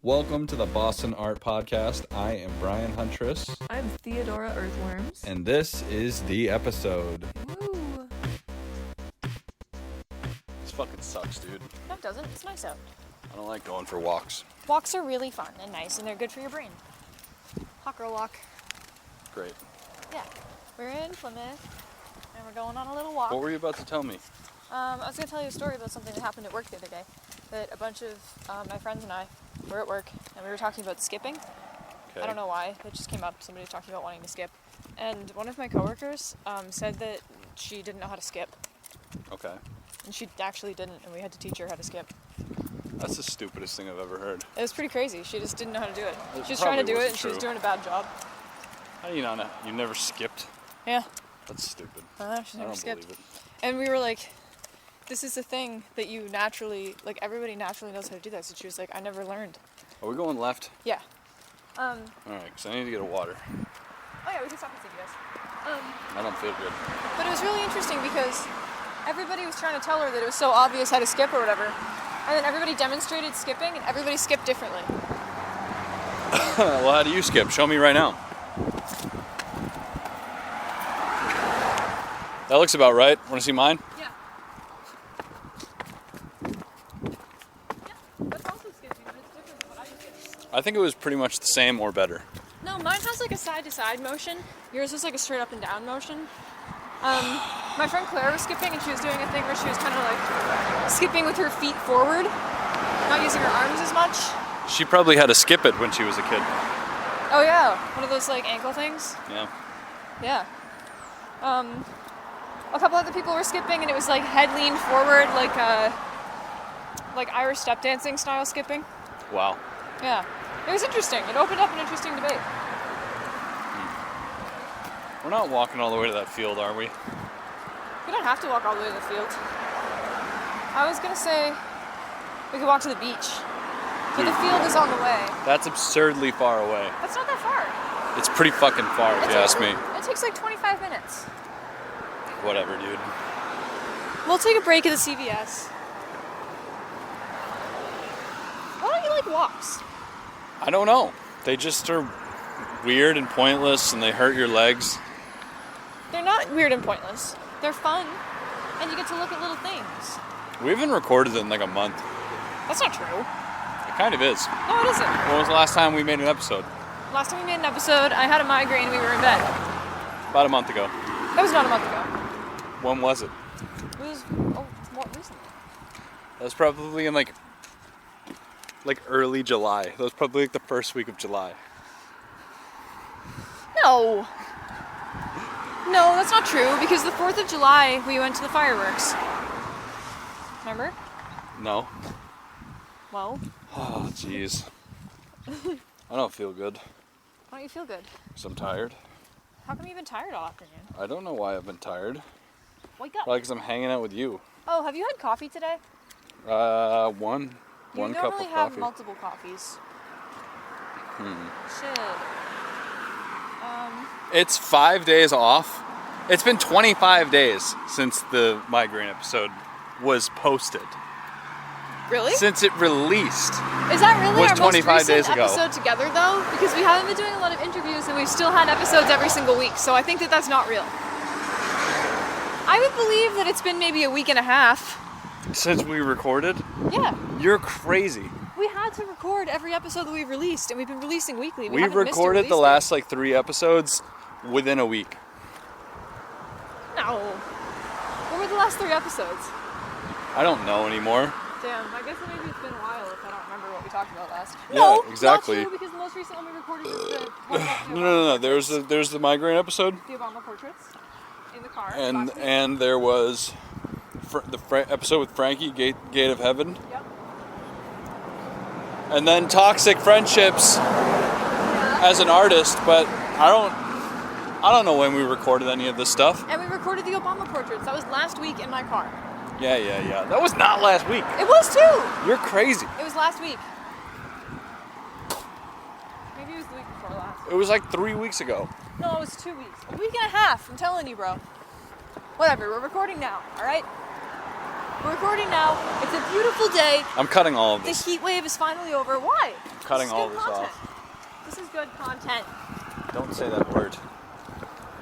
Welcome to the Boston Art Podcast. I am Brian Huntress. I'm Theodora Earthworms. And this is the episode. Woo! This fucking sucks, dude. No, it doesn't. It's nice out. I don't like going for walks. Walks are really fun and nice, and they're good for your brain. Hot girl walk. Great. Yeah. We're in Plymouth, and we're going on a little walk. What were you about to tell me? I was going to tell you a story about something that happened at work the other day. That a bunch of my friends and I were at work, and we were talking about skipping. Okay. I don't know why. It just came up. Somebody was talking about wanting to skip. And one of my coworkers said that she didn't know how to skip. Okay. And she actually didn't, and we had to teach her how to skip. That's the stupidest thing I've ever heard. It was pretty crazy. She just didn't know how to do it. It She was trying to probably do it, wasn't and she was true. doing a bad job. How do you not know? You never skipped? Yeah. That's stupid. She's I never don't skipped. believe it. And we were like, this is the thing that you naturally, like everybody naturally knows how to do this. And she was like, I never learned. Are we going left? Yeah. Alright, because I need to get a water. Oh yeah, we can stop and see you guys. I don't feel good. But it was really interesting because everybody was trying to tell her that it was so obvious how to skip or whatever. And then everybody demonstrated skipping, and everybody skipped differently. Well, how do you skip? Show me right now. That looks about right. Want to see mine? Yeah. Yeah, that's also skipping, but it's different from what I skip. I think it was pretty much the same or better. No, mine has like a side-to-side motion. Yours is like a straight up and down motion. My friend Claire was skipping, and she was doing a thing where she was kind of like skipping with her feet forward, not using her arms as much. She probably had to skip it when she was a kid. Oh yeah, one of those like ankle things. Yeah. Yeah. A couple other people were skipping, and it was like head leaned forward, like Irish step dancing style skipping. Wow. Yeah. It was interesting. It opened up an interesting debate. We're not walking all the way to that field, are we? We don't have to walk all the way to the field. I was gonna say we could walk to the beach, but the field is on the way. That's absurdly far away. That's not that far. It's pretty fucking far, if you ask me. It takes like 25 minutes. Whatever, dude. We'll take a break at the CVS. Why don't you like walks? I don't know. They just are weird and pointless, and they hurt your legs. They're not weird and pointless. They're fun, and you get to look at little things. We haven't recorded it in like a month. That's not true. It kind of is. No, it isn't. When was the last time we made an episode? Last time we made an episode, I had a migraine and we were in bed. About a month ago. That was not a month ago. When was it? It was, more recently. That was probably in like early July. That was probably like the first week of July. No. No, that's not true, because the 4th of July, we went to the fireworks. Remember? No. Well, Oh, jeez. I don't feel good. why don't you feel good? Because I'm tired. How come you've been tired all afternoon? I don't know why I've been tired. Wake up. Probably because I'm hanging out with you. Oh, have you had coffee today? One cup You of normally have coffee. multiple coffees. Shit. It's 5 days off. It's been 25 days since the migraine episode was posted. Really? Since it released. Is that really was our 25 most recent days ago. episode together, though? Because we haven't been doing a lot of interviews, and we've still had episodes every single week, so I think that that's not real. I would believe that it's been maybe a week and a half. Since we recorded? Yeah. You're crazy. We had to record every episode that we've released, and we've been releasing weekly. We haven't missed a recorded the release last 3 episodes within a week. date. No. What were the last 3 episodes? I don't know anymore. Damn, I guess maybe it's been a while if I don't remember what we talked about last. Yeah, No, exactly. not true, because the most recent one we recorded was the one about the No. Obama There's the migraine episode, the Obama portraits in the car. and last week. and there was the episode with Frankie, Gate of Heaven, Yep. and then toxic friendships as an artist. But I don't know when we recorded any of this stuff. And we recorded the Obama portraits. That was last week in my car. Yeah. That was not last week. It was too. You're crazy. It was last week. Maybe it was the week before last. It was like 3 weeks ago. No, it was 2 weeks. A week and a half. I'm telling you, bro. Whatever. We're recording now. All right. We're recording now. It's a beautiful day. I'm cutting all of The this. heat wave is finally over. Why? Cutting This is all good this content. off. This is good content. Don't say that word.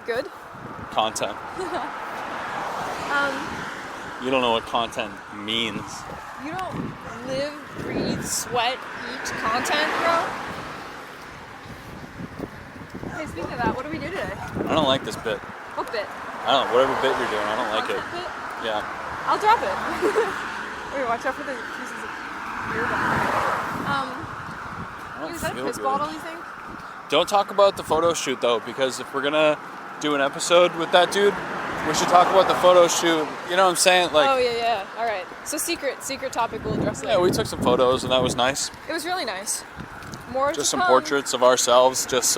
Good? Content. You don't know what content means. You don't live, breathe, sweat, eat content, bro? Hey, speaking of that, what do we do today? I don't like this bit. What bit? I don't know, whatever bit you're doing, I don't like it. Content bit? Yeah. I'll drop it. Wait, watch out for the pieces of beer I don't is that a feel piss good. bottle, you think? Don't talk about the photo shoot though, because if we're gonna do an episode with that dude, we should talk about the photo shoot. You know what I'm saying? Like, Oh, yeah. All right. So secret topic we'll address later. yeah, we took some photos and that was nice. It was really nice. More Just to some come. portraits of ourselves, just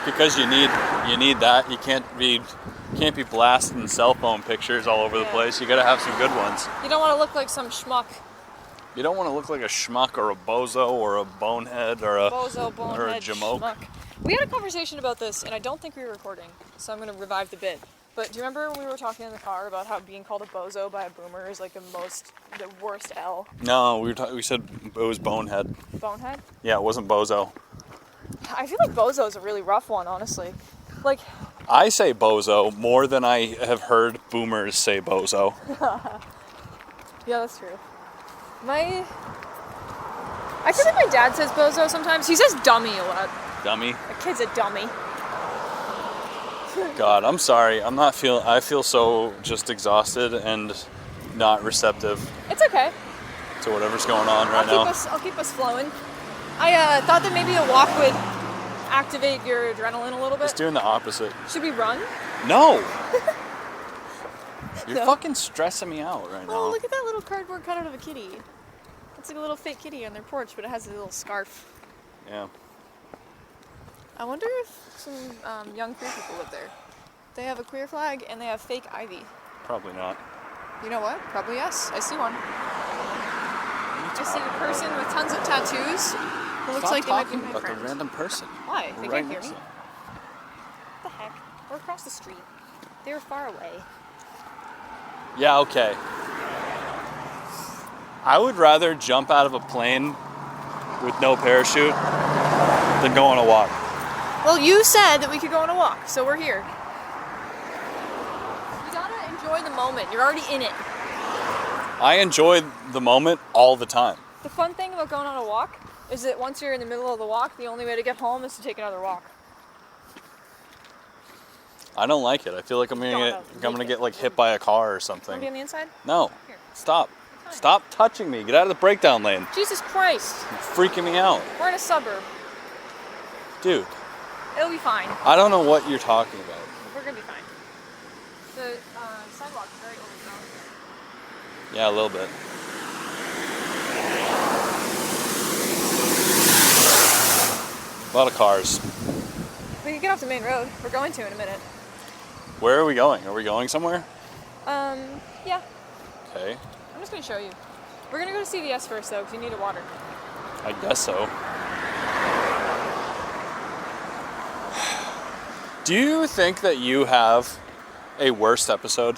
because you need that. You can't be blasting cell phone pictures all over the Yeah. place. You gotta have some good ones. You don't want to look like some schmuck. You don't want to look like a schmuck or a bozo or a bonehead or a Bozo, bonehead, or a jamoke. schmuck. We had a conversation about this, and I don't think we were recording, so I'm going to revive the bit. But do you remember when we were talking in the car about how being called a bozo by a boomer is like the worst L? No, we said it was bonehead. Bonehead? Yeah, it wasn't bozo. I feel like bozo is a really rough one, honestly. Like, I say bozo more than I have heard boomers say bozo. yeah, that's true. I feel like my dad says bozo sometimes. He says dummy a lot. Dummy. A kid's a dummy. God, I'm sorry. I feel so just exhausted and not receptive It's okay. to whatever's going on right now. I'll keep us flowing. I thought that maybe a walk would activate your adrenaline a little It's bit. doing the opposite. Should we run? No! You're No. fucking stressing me out right now. Oh, look at that little cardboard cutout of a kitty. It's like a little fake kitty on their porch, but it has a little scarf. Yeah. I wonder if some young queer people live there. They have a queer flag and they have fake ivy. Probably not. You know what? Probably yes. I see one. I see a person with tons of tattoos who looks like they might be my about friend. the random person. Why? They Right can't hear next me. to What the heck? We're across the street. They were far away. Yeah, okay. I would rather jump out of a plane with no parachute than go on a walk. Well, you said that we could go on a walk, so we're here. You gotta enjoy the moment. You're already in it. I enjoy the moment all the time. The fun thing about going on a walk is that once you're in the middle of the walk, the only way to get home is to take another walk. I don't like it. I feel like I'm gonna get like hit by a car or Want to be something. on the inside? No. Here. Stop. Stop touching me. Get out of the breakdown lane. Jesus Christ. You're freaking me out. We're in a suburb. Dude, It'll be fine. I don't know what you're talking about. We're gonna be fine. The sidewalk is very overgrown. Yeah, a little bit. A lot of cars. We can get off the main road. We're going to in a minute. Where are we going? Are we going somewhere? Yeah. Okay. I'm just gonna show you. We're gonna go to CVS first though, because you need a water. I guess so. Do you think that you have a worst episode?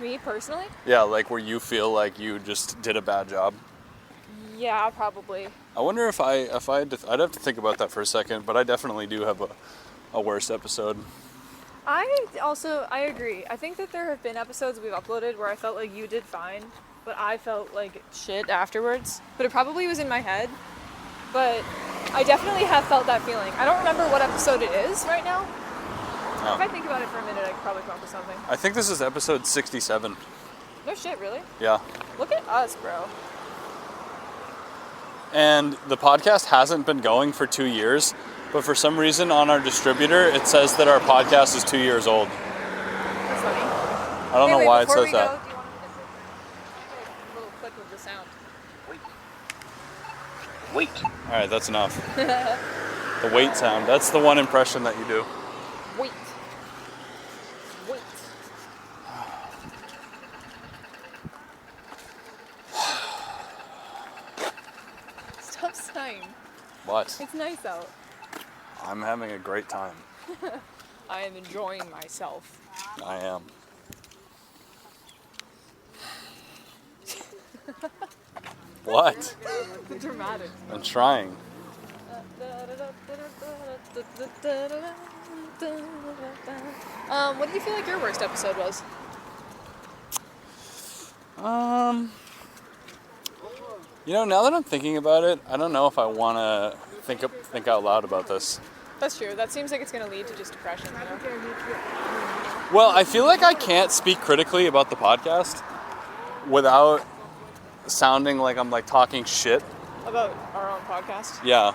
Me personally? Yeah, like where you feel like you just did a bad job? Yeah, probably. I wonder if I'd have to think about that for a second, but I definitely do have a worst episode. I agree. I think that there have been episodes we've uploaded where I felt like you did fine, but I felt like shit afterwards. But it probably was in my head. But I definitely have felt that feeling. I don't remember what episode it is right now. Oh. If I think about it for a minute, I could probably come up with something. I think this is episode 67. No shit, really? Yeah. Look at us, bro. And the podcast hasn't been going for 2 years, but for some reason on our distributor, it says that our podcast is 2 years old. That's funny. I don't know why it before says we that. go, do you want to a little clip of the sound? Wait. All right, that's enough. The wait sound. That's the one impression that you do. Wait. Wait. Stop sighing. What? It's nice out. I'm having a great time. I am enjoying myself. I am. What? Dramatic. I'm trying. What do you feel like your worst episode was? Now that I'm thinking about it, I don't know if I want to think out loud about this. That's true. That seems like it's going to lead to just depression, you know? Well, I feel like I can't speak critically about the podcast without sounding like I'm like talking shit. About our own podcast? Yeah.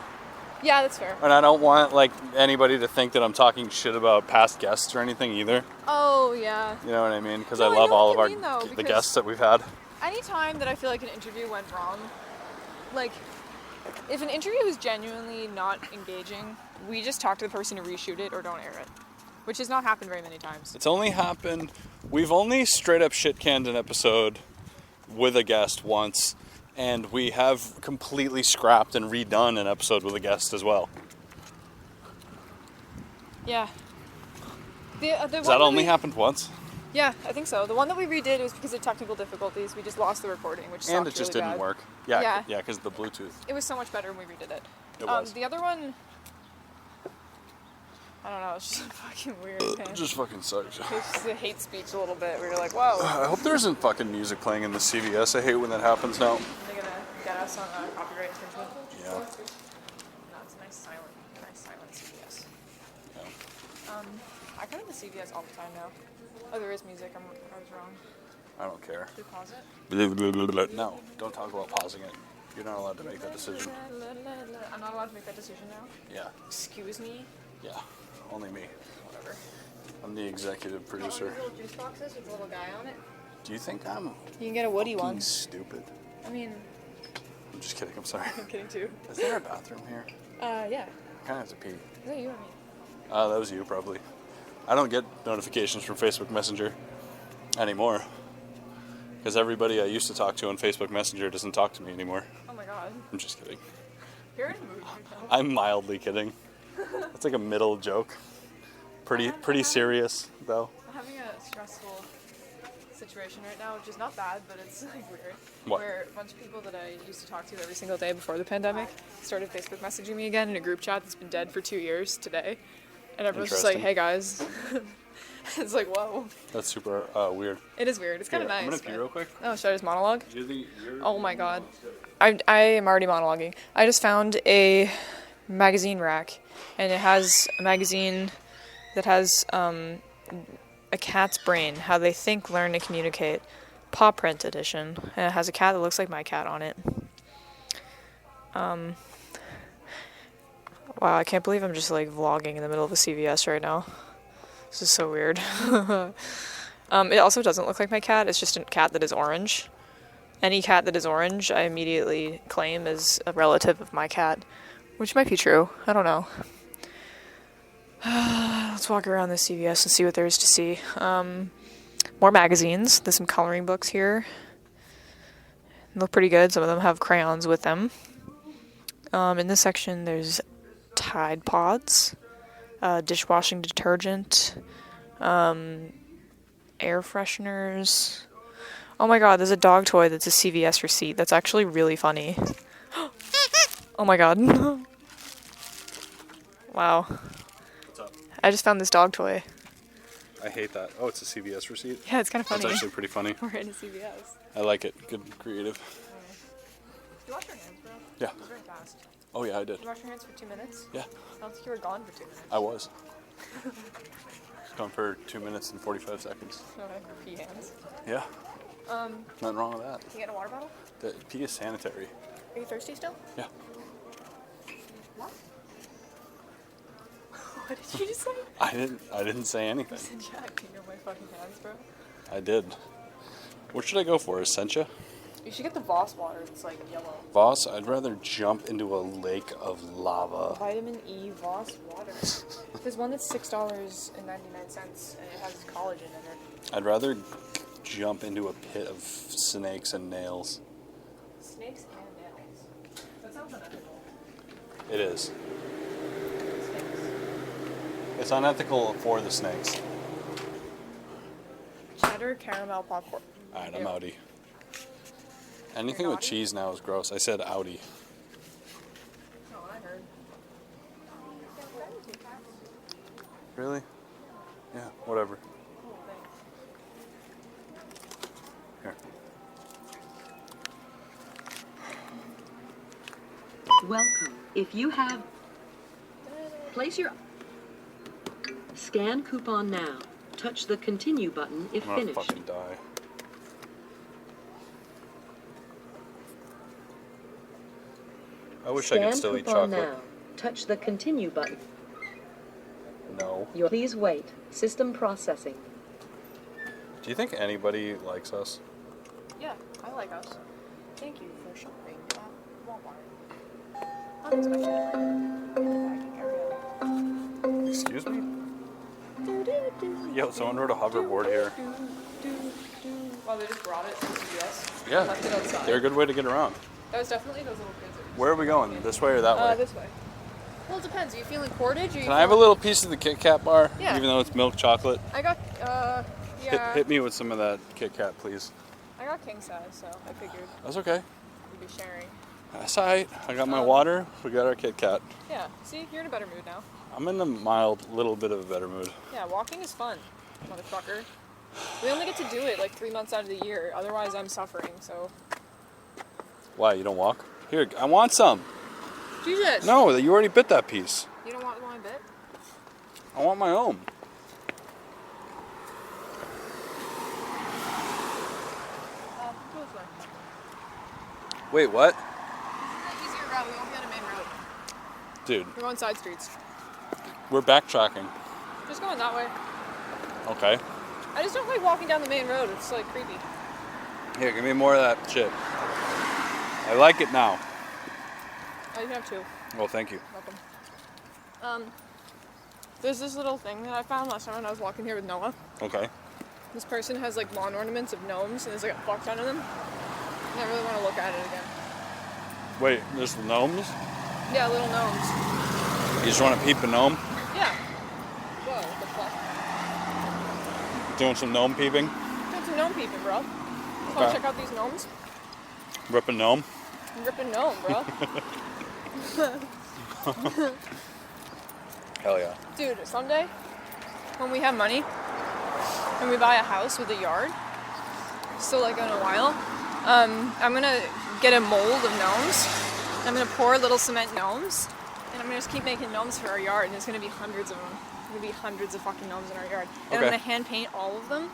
Yeah, that's fair. And I don't want like anybody to think that I'm talking shit about past guests or anything either. Oh, yeah. You know what I mean? Because No, I I love know all what of you mean, though, the because- guests that we've had. Anytime that I feel like an interview went wrong, like, if an interview is genuinely not engaging, we just talk to the person to reshoot it or don't air it. Which has not happened very many times. It's only happened, we've only straight up shit canned an episode with a guest once, and we have completely scrapped and redone an episode with a guest as well. Yeah. Has that only happened once? Yeah, I think so. The one that we redid was because of technical difficulties. We just lost the recording, which sucked And it just really didn't bad. work. Yeah, Yeah. because of the Bluetooth. It was so much better when we redid it. It was. The other one, I don't know, it's just fucking weird, man. It just fucking sucks. It's just a hate speech a little bit, where you're like, whoa. I hope there isn't fucking music playing in the CVS. I hate when that happens now. Are they gonna get us on copyright infringement? Yeah. No, it's a nice silent CVS. Yeah. I come to the CVS all the time now. Oh, there is music. I was wrong. I don't care. Should we pause it? No, don't talk about pausing it. You're not allowed to make that decision. I'm not allowed to make that decision now? Yeah. Excuse me? Yeah. Only me. Whatever. I'm the executive producer. Little juice boxes with a little guy on it. Do you think I'm You can get a Woody fucking one. stupid? I mean, I'm just kidding. I'm sorry. I'm kidding too. Is there a bathroom here? Yeah. I kind of have to pee. Is that you or me? That was you, probably. I don't get notifications from Facebook Messenger anymore. Because everybody I used to talk to on Facebook Messenger doesn't talk to me anymore. Oh my god. I'm just kidding. You're in a mood right now. I'm mildly kidding. It's like a middle joke. Pretty serious, though. I'm having a stressful situation right now, which is not bad, but it's like weird. What? Where a bunch of people that I used to talk to every single day before the pandemic started Facebook messaging me again in a group chat that's been dead for 2 years today. And everyone's just like, hey guys. It's like, whoa. That's super weird. It is weird. It's kind of nice. I'm gonna pee but- real quick. Oh, should I just monologue? You're Oh my god. I am already monologuing. I just found a magazine rack, and it has a magazine that has a cat's brain, how they think, learn, and communicate, paw print edition, and it has a cat that looks like my cat on it. Wow, I can't believe I'm just like vlogging in the middle of a CVS right now. This is so weird. It also doesn't look like my cat. It's just a cat that is orange. Any cat that is orange, I immediately claim as a relative of my cat, which might be true. I don't know. Let's walk around this CVS and see what there is to see. More magazines. There's some coloring books here. They look pretty good. Some of them have crayons with them. In this section, there's Tide Pods, dishwashing detergent, air fresheners. Oh my god, there's a dog toy that's a CVS receipt. That's actually really funny. Oh my god. Wow. What's up? I just found this dog toy. I hate that. Oh, it's a CVS receipt? Yeah, it's kind of funny. That's actually pretty funny. We're in a CVS. I like it. Good creative. Did you wash your hands, bro? Yeah. It was very fast. Oh yeah, I did. Did you wash your hands for 2 minutes? Yeah, I don't think you were gone for 2 minutes. I was. Gone for 2 minutes and 45 seconds. Okay, pee hands. Yeah. Nothing wrong with that. Can you get a water bottle? The pee is sanitary. Are you thirsty still? Yeah. What? What did you just say? I didn't say anything. Yeah, I peed on my fucking hands, bro. I did. What should I go for? Essentia? You should get the Voss water. It's like yellow. Voss? I'd rather jump into a lake of lava. Vitamin E Voss water. There's one that's $6.99 and it has collagen in it. I'd rather jump into a pit of snakes and nails. Snakes and nails. That sounds unethical. It is. Snakes. It's unethical for the snakes. Cheddar caramel popcorn. Alright, I'm Ew. outie. Anything You're with naughty? cheese now is gross. I said Audi. That's not what I heard. Really? Yeah, whatever. Cool, thanks. Here. Welcome. If you have... Place your... Scan coupon now. Touch the continue button if I'm gonna finished. fucking die. I wish I Scan could still eat coupon chocolate. now. Touch the continue button. No. Please wait. System processing. Do you think anybody likes us? Yeah, I like us. Thank you for shopping at Walmart. Unexpected. Excuse me? Yo, someone rode a hoverboard here. Well, they just brought it to the US. Yeah, Left it outside. they're a good way to get around. That was definitely those little kids. Where are we going? This way or that way? This way. Well, it depends. Are you feeling cordage? Or Can I have a little piece of the Kit Kat bar? Yeah. Even though it's milk chocolate? I got, yeah. Hit me with some of that Kit Kat, please. I got king size, so I figured That's okay. we'd be sharing. That's alright. I got my water. We got our Kit Kat. Yeah. See, you're in a better mood now. I'm in a mild, little bit of a better mood. Yeah, walking is fun, motherfucker. We only get to do it like 3 months out of the year. Otherwise, I'm suffering. So. Why, you don't walk? Here, I want some. Jesus. No, you already bit that piece. You don't want my bit? I want my own. Go this way. Wait, what? This is an easier route. We won't be on a main road. Dude, We're going side streets. we're backtracking. Just going that way. Okay. I just don't like walking down the main road. It's like creepy. Here, give me more of that shit. I like it now. Oh, you can have two. Well, thank you. Welcome. There's this little thing that I found last time when I was walking here with Noah. Okay. This person has like lawn ornaments of gnomes, and there's like a fuck ton of them. And I really want to look at it again. Wait, there's gnomes? Yeah, little gnomes. You just want to peep a gnome? Yeah. Whoa, what the fuck? Doing some gnome peeping? Doing some gnome peeping, bro. Want Okay. to check out these gnomes? Rip a gnome? I'm ripping gnome, bro. Hell yeah. Dude, someday, when we have money, and we buy a house with a yard, still like in a while, I'm gonna get a mold of gnomes. I'm gonna pour little cement gnomes, and I'm gonna just keep making gnomes for our yard, and there's gonna be hundreds of them. There's gonna be hundreds of fucking gnomes in our yard. And Okay. I'm gonna hand paint all of them,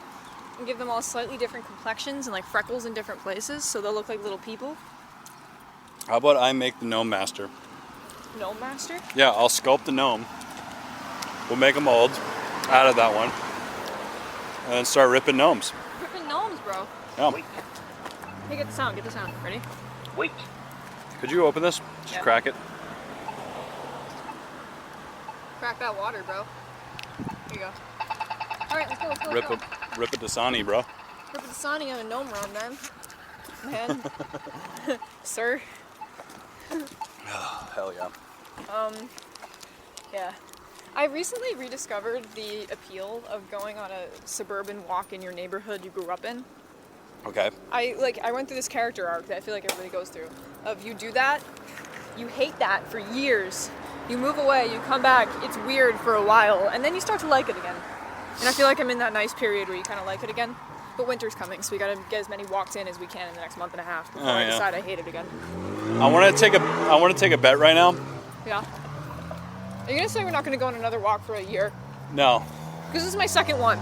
and give them all slightly different complexions and like freckles in different places, so they'll look like little people. How about I make the gnome master? Gnome master? Yeah, I'll sculpt the gnome. We'll make a mold out of that one. And then start ripping gnomes. Ripping gnomes, bro. Yeah. Hey, get the sound, Ready? Wait. Could you open this? Just Yeah. crack it. Crack that water, bro. Here you go. Alright, let's go. Rip a Dasani, bro. Rip a Dasani on a gnome run, man. Man. Sir. Hell yeah. Yeah. I recently rediscovered the appeal of going on a suburban walk in your neighborhood you grew up in. Okay. I went through this character arc that I feel like everybody goes through. Of you do that, you hate that for years. You move away, you come back, it's weird for a while, and then you start to like it again. And I feel like I'm in that nice period where you kind of like it again. But winter's coming, so we gotta get as many walks in as we can in the next month and a half before I yeah. decide I hate it again. I want to take a bet right now. Yeah. Are you gonna say we're not gonna go on another walk for a year? No. Because this is my second one.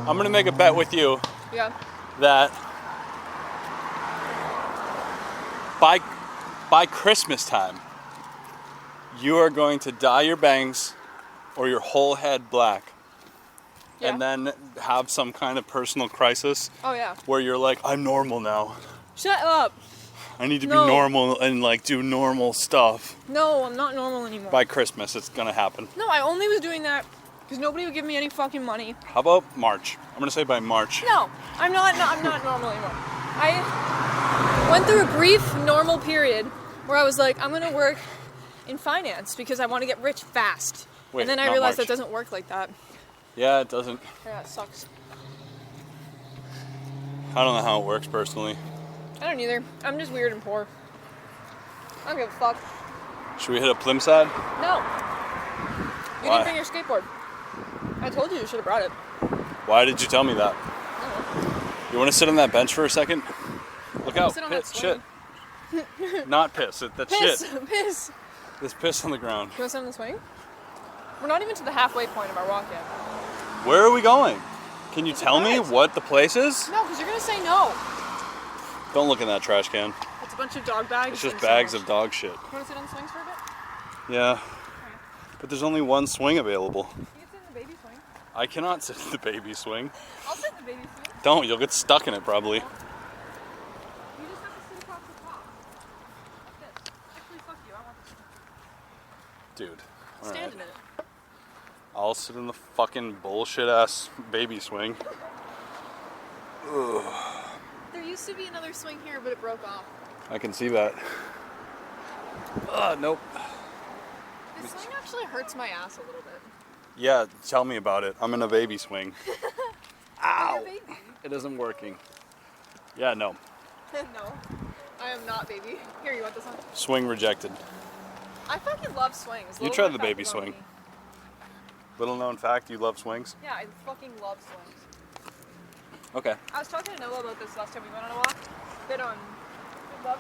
I'm going to make a bet with you Yeah. that by Christmas time, you are going to dye your bangs or your whole head black. Yeah. And then have some kind of personal crisis Oh yeah. where you're like, I'm normal now. Shut up. I need to No. be normal and like do normal stuff. No, I'm not normal anymore. By Christmas, it's gonna happen. No, I only was doing that because nobody would give me any fucking money. How about March? I'm gonna say by March. No, I'm not normal anymore. I went through a brief normal period where I was like, I'm gonna work in finance because I want to get rich fast. Wait, and then I not realized March. that doesn't work like that. Yeah, it doesn't. Yeah, it sucks. I don't know how it works personally. I don't either. I'm just weird and poor. I don't give a fuck. Should we hit a Plimsad? No. You Why? didn't bring your skateboard. I told you should have brought it. Why did you tell me that? You want to sit on that bench for a second? Look out. Sit on that Piss, shit. Not piss. That's Piss! shit. Piss! There's piss on the ground. You want to sit on the swing? We're not even to the halfway point of our walk yet. Where are we going? Can you tell me what the place is? No, because you're going to say no. Don't look in that trash can. It's a bunch of dog bags. It's just and bags so of dog shit. You want to sit on the swings for a bit? Yeah. But there's only one swing available. You can sit in the baby swing. I cannot sit in the baby swing. I'll sit in the baby swing. Don't, you'll get stuck in it probably. You just have to sit across the top. Like this. Actually, fuck you. I want this. Dude. Stand Alright. in it. I'll sit in the fucking bullshit ass baby swing. Ugh. There used to be another swing here, but it broke off. I can see that. Nope. This swing actually hurts my ass a little bit. Yeah, tell me about it. I'm in a baby swing. Ow! You're a baby. It isn't working. Yeah, no. No. I am not baby. Here, you want this one? Swing rejected. I fucking love swings. You Little tried known the fact baby about swing. me. Little known fact, you love swings? Yeah, I fucking love swings. Okay. I was talking to Noah about this last time we went on a walk. That I love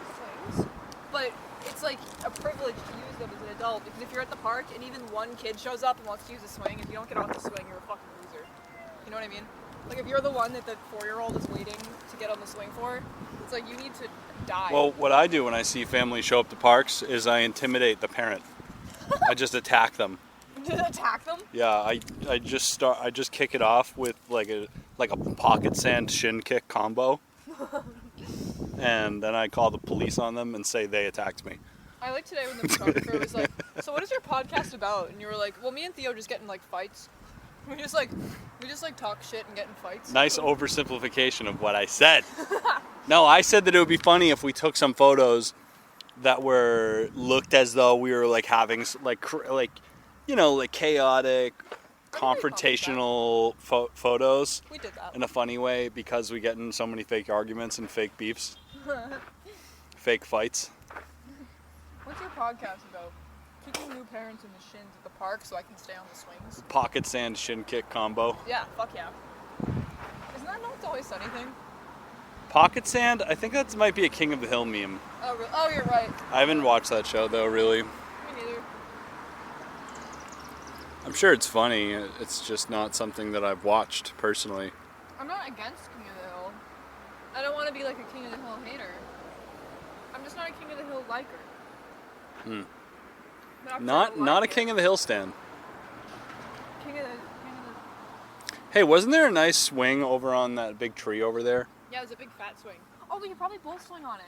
swings, but it's like a privilege to use them as an adult because if you're at the park and even one kid shows up and wants to use a swing, if you don't get off the swing, you're a fucking loser. You know what I mean? Like if you're the one that the 4-year-old is waiting to get on the swing for, it's like you need to die. Well, what I do when I see families show up to parks is I intimidate the parent. I just attack them. To attack them? Yeah, I just kick it off with like a pocket sand shin kick combo. And then I call the police on them and say they attacked me. I like today when the photographer was like, "So what is your podcast about?" And you were like, "Well, me and Theo just get in like fights. We just talk shit and get in fights." Nice oversimplification of what I said. No, I said that it would be funny if we took some photos that looked as though we were like having like chaotic, confrontational photos We did that. in a funny way because we get in so many fake arguments and fake beefs, fake fights. What's your podcast about? Kicking new parents in the shins at the park so I can stay on the swings. Pocket sand shin kick combo. Yeah, fuck yeah. Isn't that not always sunny thing? Pocket sand? I think that might be a King of the Hill meme. Oh, oh, you're right. I haven't watched that show though, really. Me neither. I'm sure it's funny. It's just not something that I've watched personally. I'm not against King of the Hill. I don't want to be like a King of the Hill hater. I'm just not a King of the Hill liker. But I'm Not sure I not a like King it. of the Hill stan. King of the. Hey, wasn't there a nice swing over on that big tree over there? Yeah, it was a big fat swing. Oh, we could probably both swing on it.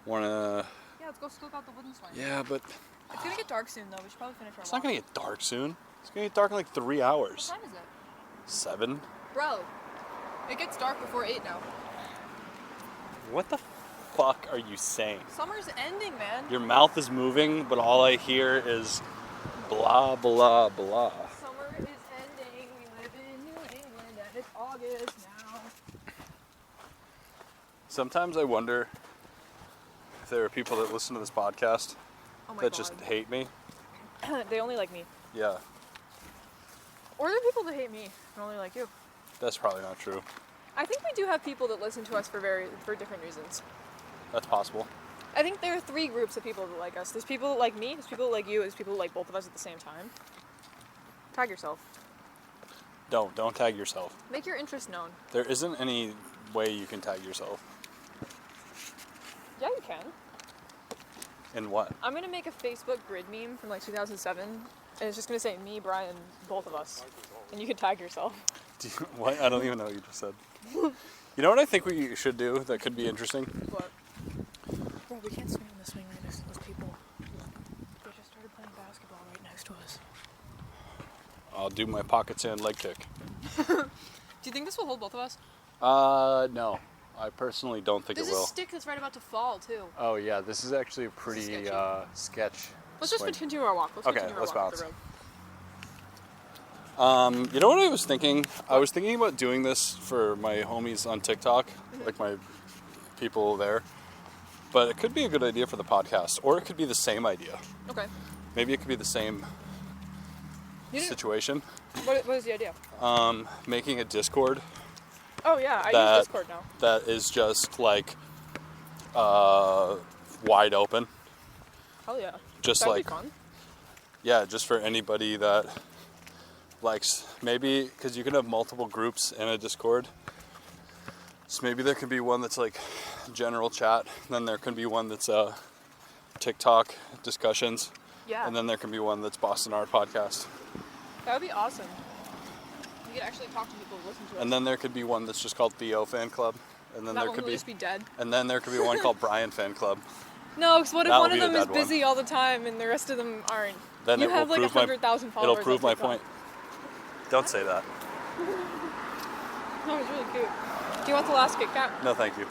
Wanna? Yeah, let's go scope out the wooden swing. Yeah, but It's gonna get dark soon though. We should probably finish our it's walk. not gonna get dark soon. It's gonna get dark in like 3 What hours. time is it? 7. Bro, it gets dark before 8 now. What the fuck are you saying? Summer's ending, man. Your mouth is moving, but all I hear is blah blah blah. Summer is ending. We live in New England and it's August now. Sometimes I wonder if there are people that listen to this podcast Oh my that god. just hate me. They only like me. Yeah, Or there are people that hate me and only like you. that's probably not true. I think we do have people that listen to us for different reasons. That's possible. I think there are 3 groups of people that like us. There's people that like me, there's people that like you, there's people that like both of us at the same time. Tag yourself. Don't tag yourself. Make your interest known. There isn't any way you can tag yourself. Yeah, you can. In what? I'm gonna make a Facebook grid meme from like 2007, and it's just gonna say me, Brian, both of us, and you can tag yourself. What? I don't even know what you just said. You know what I think we should do that could be interesting? What? Bro, we can't swing on the swing right next to those people. They just started playing basketball right next to us. I'll do my pocket sand leg kick. Do you think this will hold both of us? No. I personally don't think There's it a will. stick that's right about to fall too. Oh yeah, this is actually a pretty Sketchy. sketch. Let's just swing. continue our walk. Let's Okay, continue our let's walk up the bounce. road. You know what I was thinking? I was thinking about doing this for my homies on TikTok, like my people there. But it could be a good idea for the podcast, or it could be the same idea. Okay. Maybe it could be the same situation. What is the idea? Making a Discord. Oh yeah, I use Discord now. That is just like wide open. Hell yeah. Just That'd like be fun. Yeah, just for anybody that likes, maybe because you can have multiple groups in a Discord. So maybe there could be one that's like general chat, then there can be one that's TikTok discussions, Yeah. and then there can be one that's Boston Art Podcast. That would be awesome. You could actually talk to people who listen to us. And then there could be one that's just called Theo Fan Club, and then that there one could will be just be dead. and then there could be one called Brian Fan Club. No, because what if That one would of be them the is dead one. busy all the time and the rest of them aren't? Then You it have will like prove my 100,000 followers. it'll prove on my TikTok. point. Don't say that. That was really cute. Do you want the last Kit Kat? No, thank you.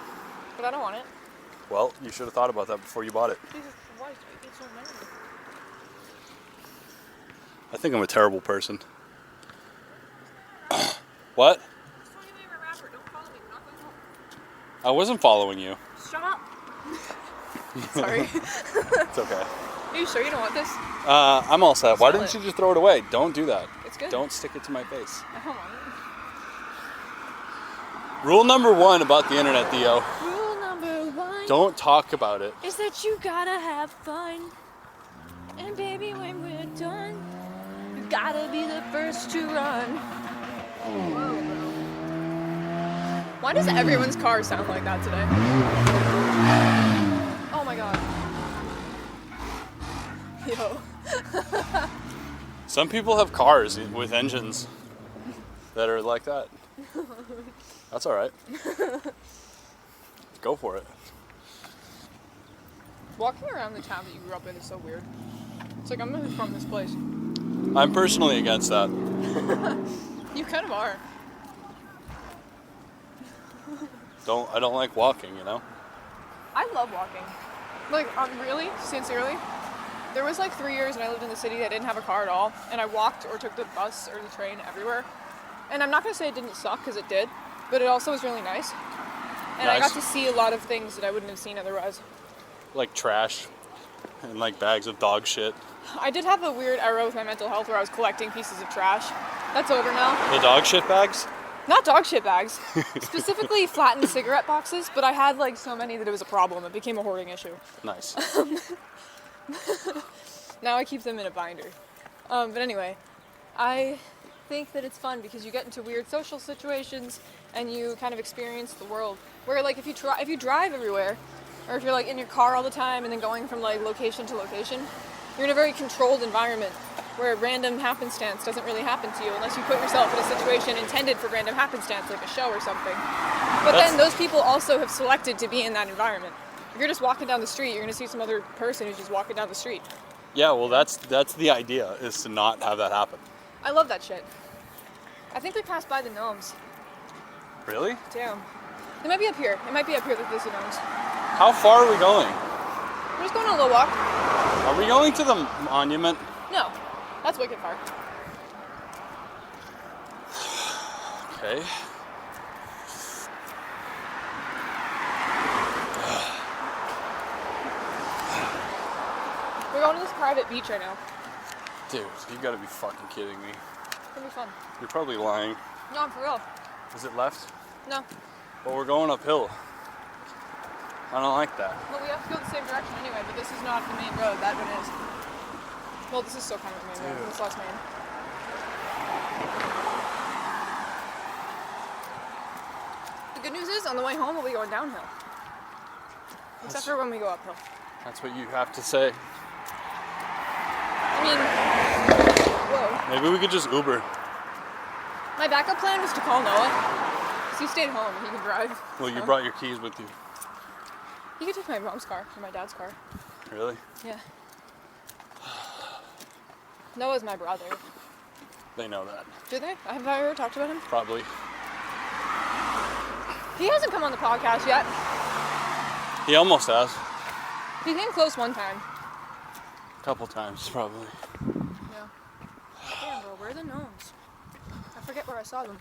But I don't want it. Well, you should have thought about that before you bought it. Jesus Christ, I eat so many. I think I'm a terrible person. What? I wasn't following you. Shut up. Sorry. It's okay. Are you sure you don't want this? I'm all set. Why Smell didn't it. you just throw it away? Don't do that. It's good. Don't stick it to my face. I don't want it. Rule number 1 about the internet, Theo. Rule number 1 Don't talk about it. is that you gotta have fun. And baby, when we're done, you gotta be the first to run. Why does everyone's car sound like that today? Oh my god. Yo. Some people have cars with engines that are like that. That's all right. Go for it. Walking around the town that you grew up in is so weird. It's like I'm not from this place. I'm personally against that. You kind of are. I don't like walking, you know? I love walking. Like, really, sincerely. There was like 3 years when I lived in the city that didn't have a car at all, and I walked or took the bus or the train everywhere. And I'm not gonna say it didn't suck, because it did, but it also was really nice. And I Nice. got to see a lot of things that I wouldn't have seen otherwise. Like trash and like bags of dog shit. I did have a weird era with my mental health where I was collecting pieces of trash. That's over now. The dog shit bags? Not dog shit bags, specifically flattened cigarette boxes, but I had like so many that it was a problem. It became a hoarding issue. Nice. Now I keep them in a binder. But anyway, I think that it's fun because you get into weird social situations and you kind of experience the world. Where like if you drive everywhere, or if you're like in your car all the time and then going from like location to location, you're in a very controlled environment where random happenstance doesn't really happen to you unless you put yourself in a situation intended for random happenstance, like a show or something. But then those people also have selected to be in that environment. If you're just walking down the street, you're gonna see some other person who's just walking down the street. Yeah, well, that's the idea, is to not have that happen. I love that shit. I think we passed by the gnomes. Really? Damn. They might be up here. It might be up here that there's the gnomes. How far are we going? We're just going on a little walk. Are we going to the monument? No, that's wicked far. Okay. We're going to this private beach right now. Dude, you gotta be fucking kidding me. It's gonna be fun. You're probably lying. No, I'm for real. Is it left? No. Well, we're going uphill. I don't like that. Well, we have to go the same direction anyway, but this is not the main road. That one is. Well, this is still kind of the main road. This last main. The good news is, on the way home, we'll be going downhill. Except for when we go uphill. That's what you have to say. I mean, whoa. Maybe we could just Uber. My backup plan was to call Noah, because he stayed home and he could drive. Well, you so. brought your keys with you. You could take my mom's car or my dad's car. Really? Yeah. Noah's my brother. They know that. Do they? Have I ever talked about him? Probably. He hasn't come on the podcast yet. He almost has. He came close one time. A couple times, probably. Yeah. Damn, bro, where are the gnomes? I forget where I saw them.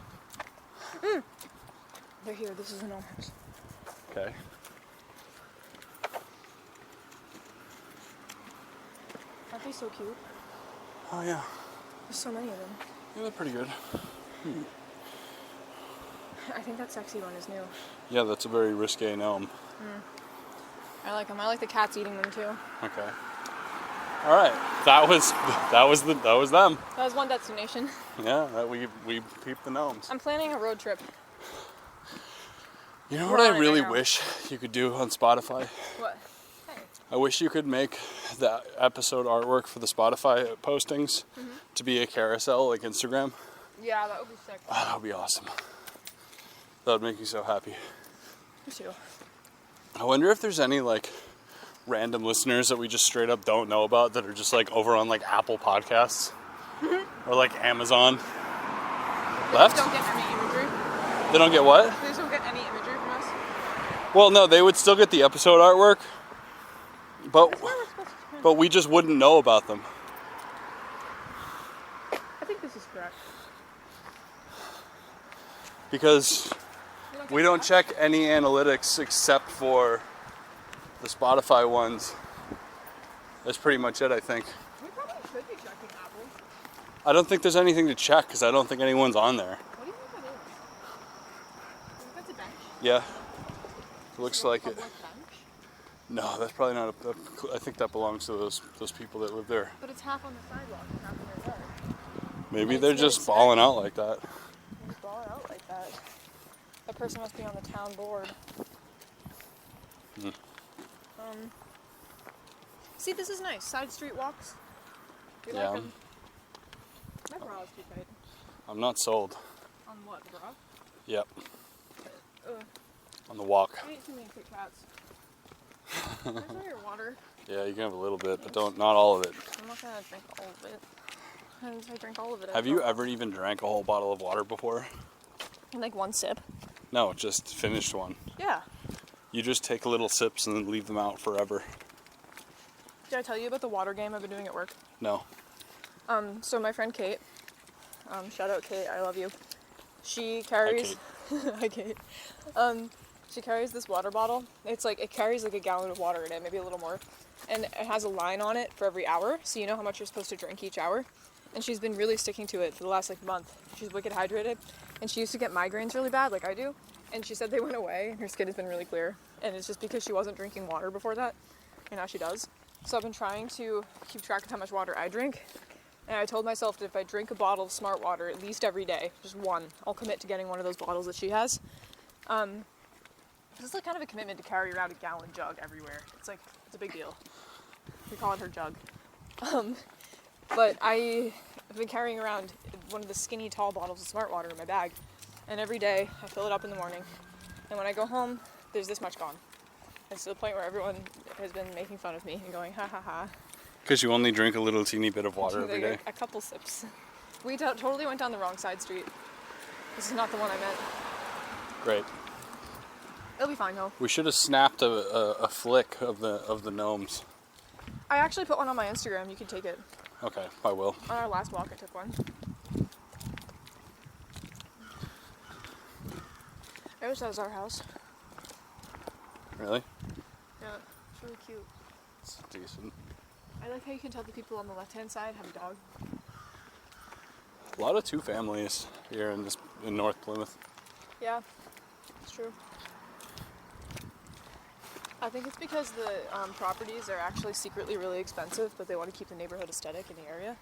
They're here. This is the gnome house. Okay. Aren't they so cute? Oh yeah. There's so many of them. Yeah, they're pretty good. I think that sexy one is new. Yeah, that's a very risque gnome. I like them. I like the cats eating them too. Okay. All right. That was them. That was one destination. Yeah, we peeped the gnomes. I'm planning a road trip. You know what I really know. wish you could do on Spotify? What? Hey. I wish you could make the episode artwork for the Spotify postings to be a carousel like Instagram. Yeah, that would be sick. Oh, that would be awesome. That would make me so happy. Me too. I wonder if there's any like random listeners that we just straight up don't know about that are just like over on like Apple Podcasts or like Amazon. Left? They don't get any imagery. They don't get what? They just don't get any imagery from us. Well, no, they would still get the episode artwork, but That's where we're supposed to but we just wouldn't know about them. I think this is correct. Because we don't check any analytics except for the Spotify ones. That's pretty much it, I think. We probably should be checking Apple. I don't think there's anything to check because I don't think anyone's on there. What do you think that is? You think that's a bench? Yeah. Looks like it. Public bench? No, that's probably not I think that belongs to those people that live there. But it's half on the sidewalk and half in their yard. Maybe It's they're really just balling out like that. They ball it out like that. That person must be on the town board. See, this is nice. Side street walks. You Yeah. like them? My bra is too tight. I'm not sold. On what, the bra? Yep. Ugh. On the walk. I ate too many Kit Kats. Where's all your water? Yeah, you can have a little bit, but not all of it. I'm not gonna drink all of it. And if I drink all of it, Have you ever even drank a whole bottle of water before? in like one sip? No, just finished one. Yeah. You just take little sips and then leave them out forever. Did I tell you about the water game I've been doing at work? No. So my friend Kate, shout out Kate, I love you. She carries, hi Kate. She carries this water bottle. It's like, it carries like a gallon of water in it, maybe a little more. And it has a line on it for every hour, so you know how much you're supposed to drink each hour. And she's been really sticking to it for the last like month. She's wicked hydrated, and she used to get migraines really bad, like I do. And she said they went away, and her skin has been really clear. And it's just because she wasn't drinking water before that, and now she does. So I've been trying to keep track of how much water I drink. And I told myself that if I drink a bottle of Smart Water at least every day, just one, I'll commit to getting one of those bottles that she has. This is like kind of a commitment to carry around a gallon jug everywhere. It's like, it's a big deal. We call it her jug. But I have been carrying around one of the skinny tall bottles of Smart Water in my bag. And every day I fill it up in the morning. And when I go home, there's this much gone. It's to the point where everyone has been making fun of me and going, ha ha ha. Because you only drink a little teeny bit of water every day. A couple sips. We totally went down the wrong side street. This is not the one I meant. Great. It'll be fine though. We should have snapped a flick of the gnomes. I actually put one on my Instagram. You can take it. Okay, I will. On our last walk, I took one. I wish that was our house. Really? Yeah, it's really cute. It's decent. I like how you can tell the people on the left-hand side have a dog. A lot of two families here in North Plymouth. Yeah, it's true. I think it's because the properties are actually secretly really expensive, but they want to keep the neighborhood aesthetic in the area.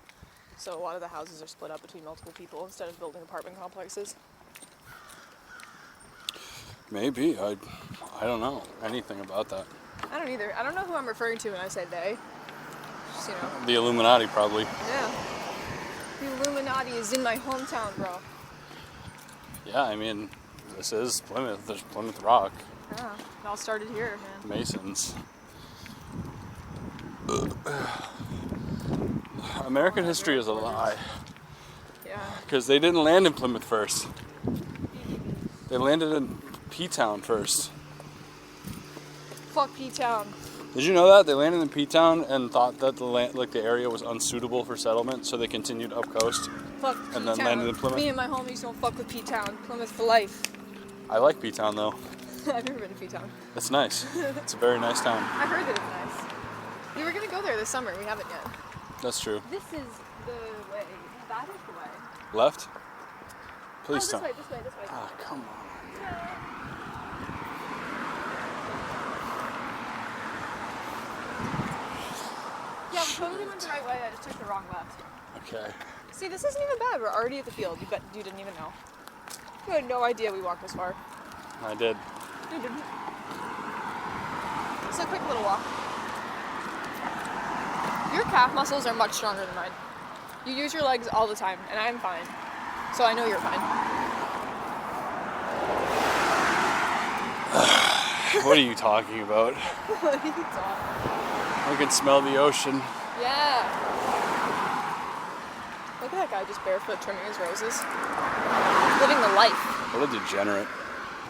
So a lot of the houses are split up between multiple people instead of building apartment complexes. Maybe. I don't know anything about that. I don't either. I don't know who I'm referring to when I say they. Just, you know. The Illuminati, probably. Yeah. The Illuminati is in my hometown, bro. Yeah, I mean, this is Plymouth. There's Plymouth Rock. Yeah, it all started here, man. Masons. American history is a lie. Yeah. Because they didn't land in Plymouth first. They landed in P-Town first. Fuck P-Town. Did you know that? They landed in P-Town and thought that the area was unsuitable for settlement, so they continued up coast. Fuck P-Town. And then landed in Plymouth. Me and my homies don't fuck with P-Town. Plymouth for life. I like P-Town, though. I've never been to P-Town. It's nice. It's a very nice town. I heard that it's nice. We were gonna go there this summer. We haven't yet. That's true. This is the way. That is the way. Left? Please this don't. way, this way, this way. Ah, come on. Yeah, we totally went the right way. I just took the wrong left. Okay. See, this isn't even bad. We're already at the field. You didn't even know. You had no idea we walked this far. I did. You didn't. It's a quick little walk. Your calf muscles are much stronger than mine. You use your legs all the time, and I'm fine. So I know you're fine. What are you talking about? What are you talking? I can smell the ocean. Yeah. Look at that guy just barefoot trimming his roses. Living the life. What a degenerate.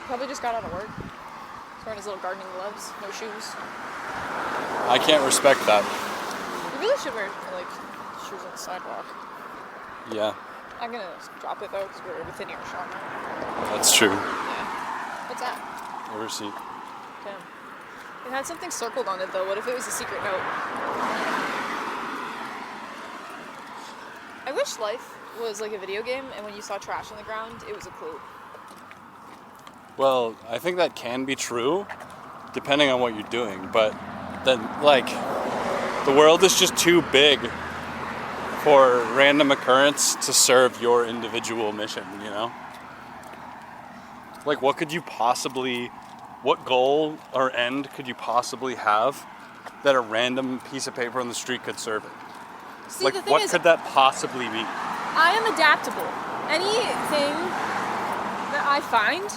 Probably just got out of work. He's wearing his little gardening gloves, no shoes. I can't respect that. You really should wear like shoes on the sidewalk. Yeah, I'm gonna drop it though because we're within earshot now. that's true. Yeah. What's that? A receipt. Damn. It had something circled on it though. What if it was a secret note? I wish life was like a video game and when you saw trash on the ground, it was a clue. Well, I think that can be true, depending on what you're doing. But then, like, the world is just too big for random occurrence to serve your individual mission, you know? Like, what goal or end could you possibly have that a random piece of paper on the street could serve it? See, Like, the thing what is, could that possibly be? I am adaptable. Anything that I find,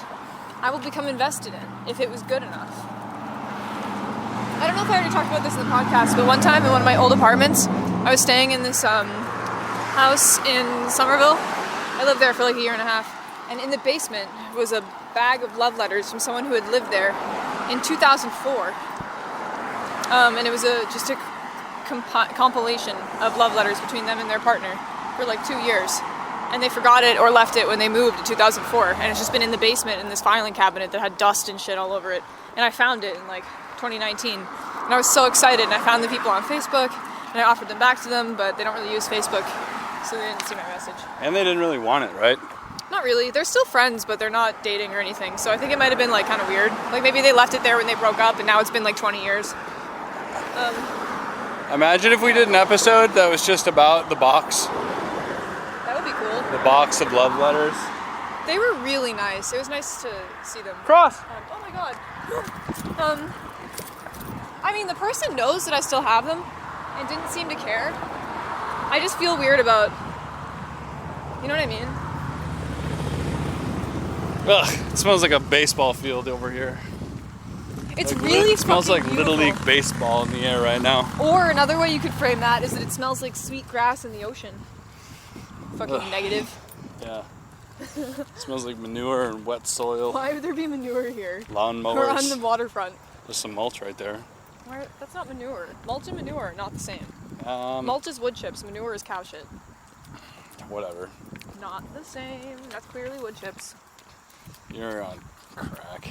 I will become invested in if it was good enough. I don't know if I already talked about this in the podcast, but one time in one of my old apartments, I was staying in this house in Somerville. I lived there for like a year and a half. And in the basement was a bag of love letters from someone who had lived there in 2004. And it was just a compilation of love letters between them and their partner for like 2 years. And they forgot it or left it when they moved in 2004. And it's just been in the basement in this filing cabinet that had dust and shit all over it. And I found it in like 2019. And I was so excited. And I found the people on Facebook and I offered them back to them, but they don't really use Facebook. So they didn't see my message. And they didn't really want it, right? Not really. They're still friends, but they're not dating or anything. So I think it might have been like kind of weird. Like maybe they left it there when they broke up and now it's been like 20 years. Imagine if we did an episode that was just about the box. That would be cool. The box of love letters. They were really nice. It was nice to see them. Cross! Oh my god. I mean, the person knows that I still have them and didn't seem to care. I just feel weird about, you know what I mean? Ugh, it smells like a baseball field over here. It's Like, really it smells fucking like Little beautiful. League baseball in the air right now. Or another way you could frame that is that it smells like sweet grass in the ocean. Fucking Ugh. negative. Yeah. It smells like manure and wet soil. Why would there be manure here? Lawn We're on mowers. the waterfront. There's some mulch right there. That's not manure. Mulch and manure are not the same. Um, Mulch is wood chips. Manure is cow shit. Whatever. Not the same. That's clearly wood chips. You're on crack.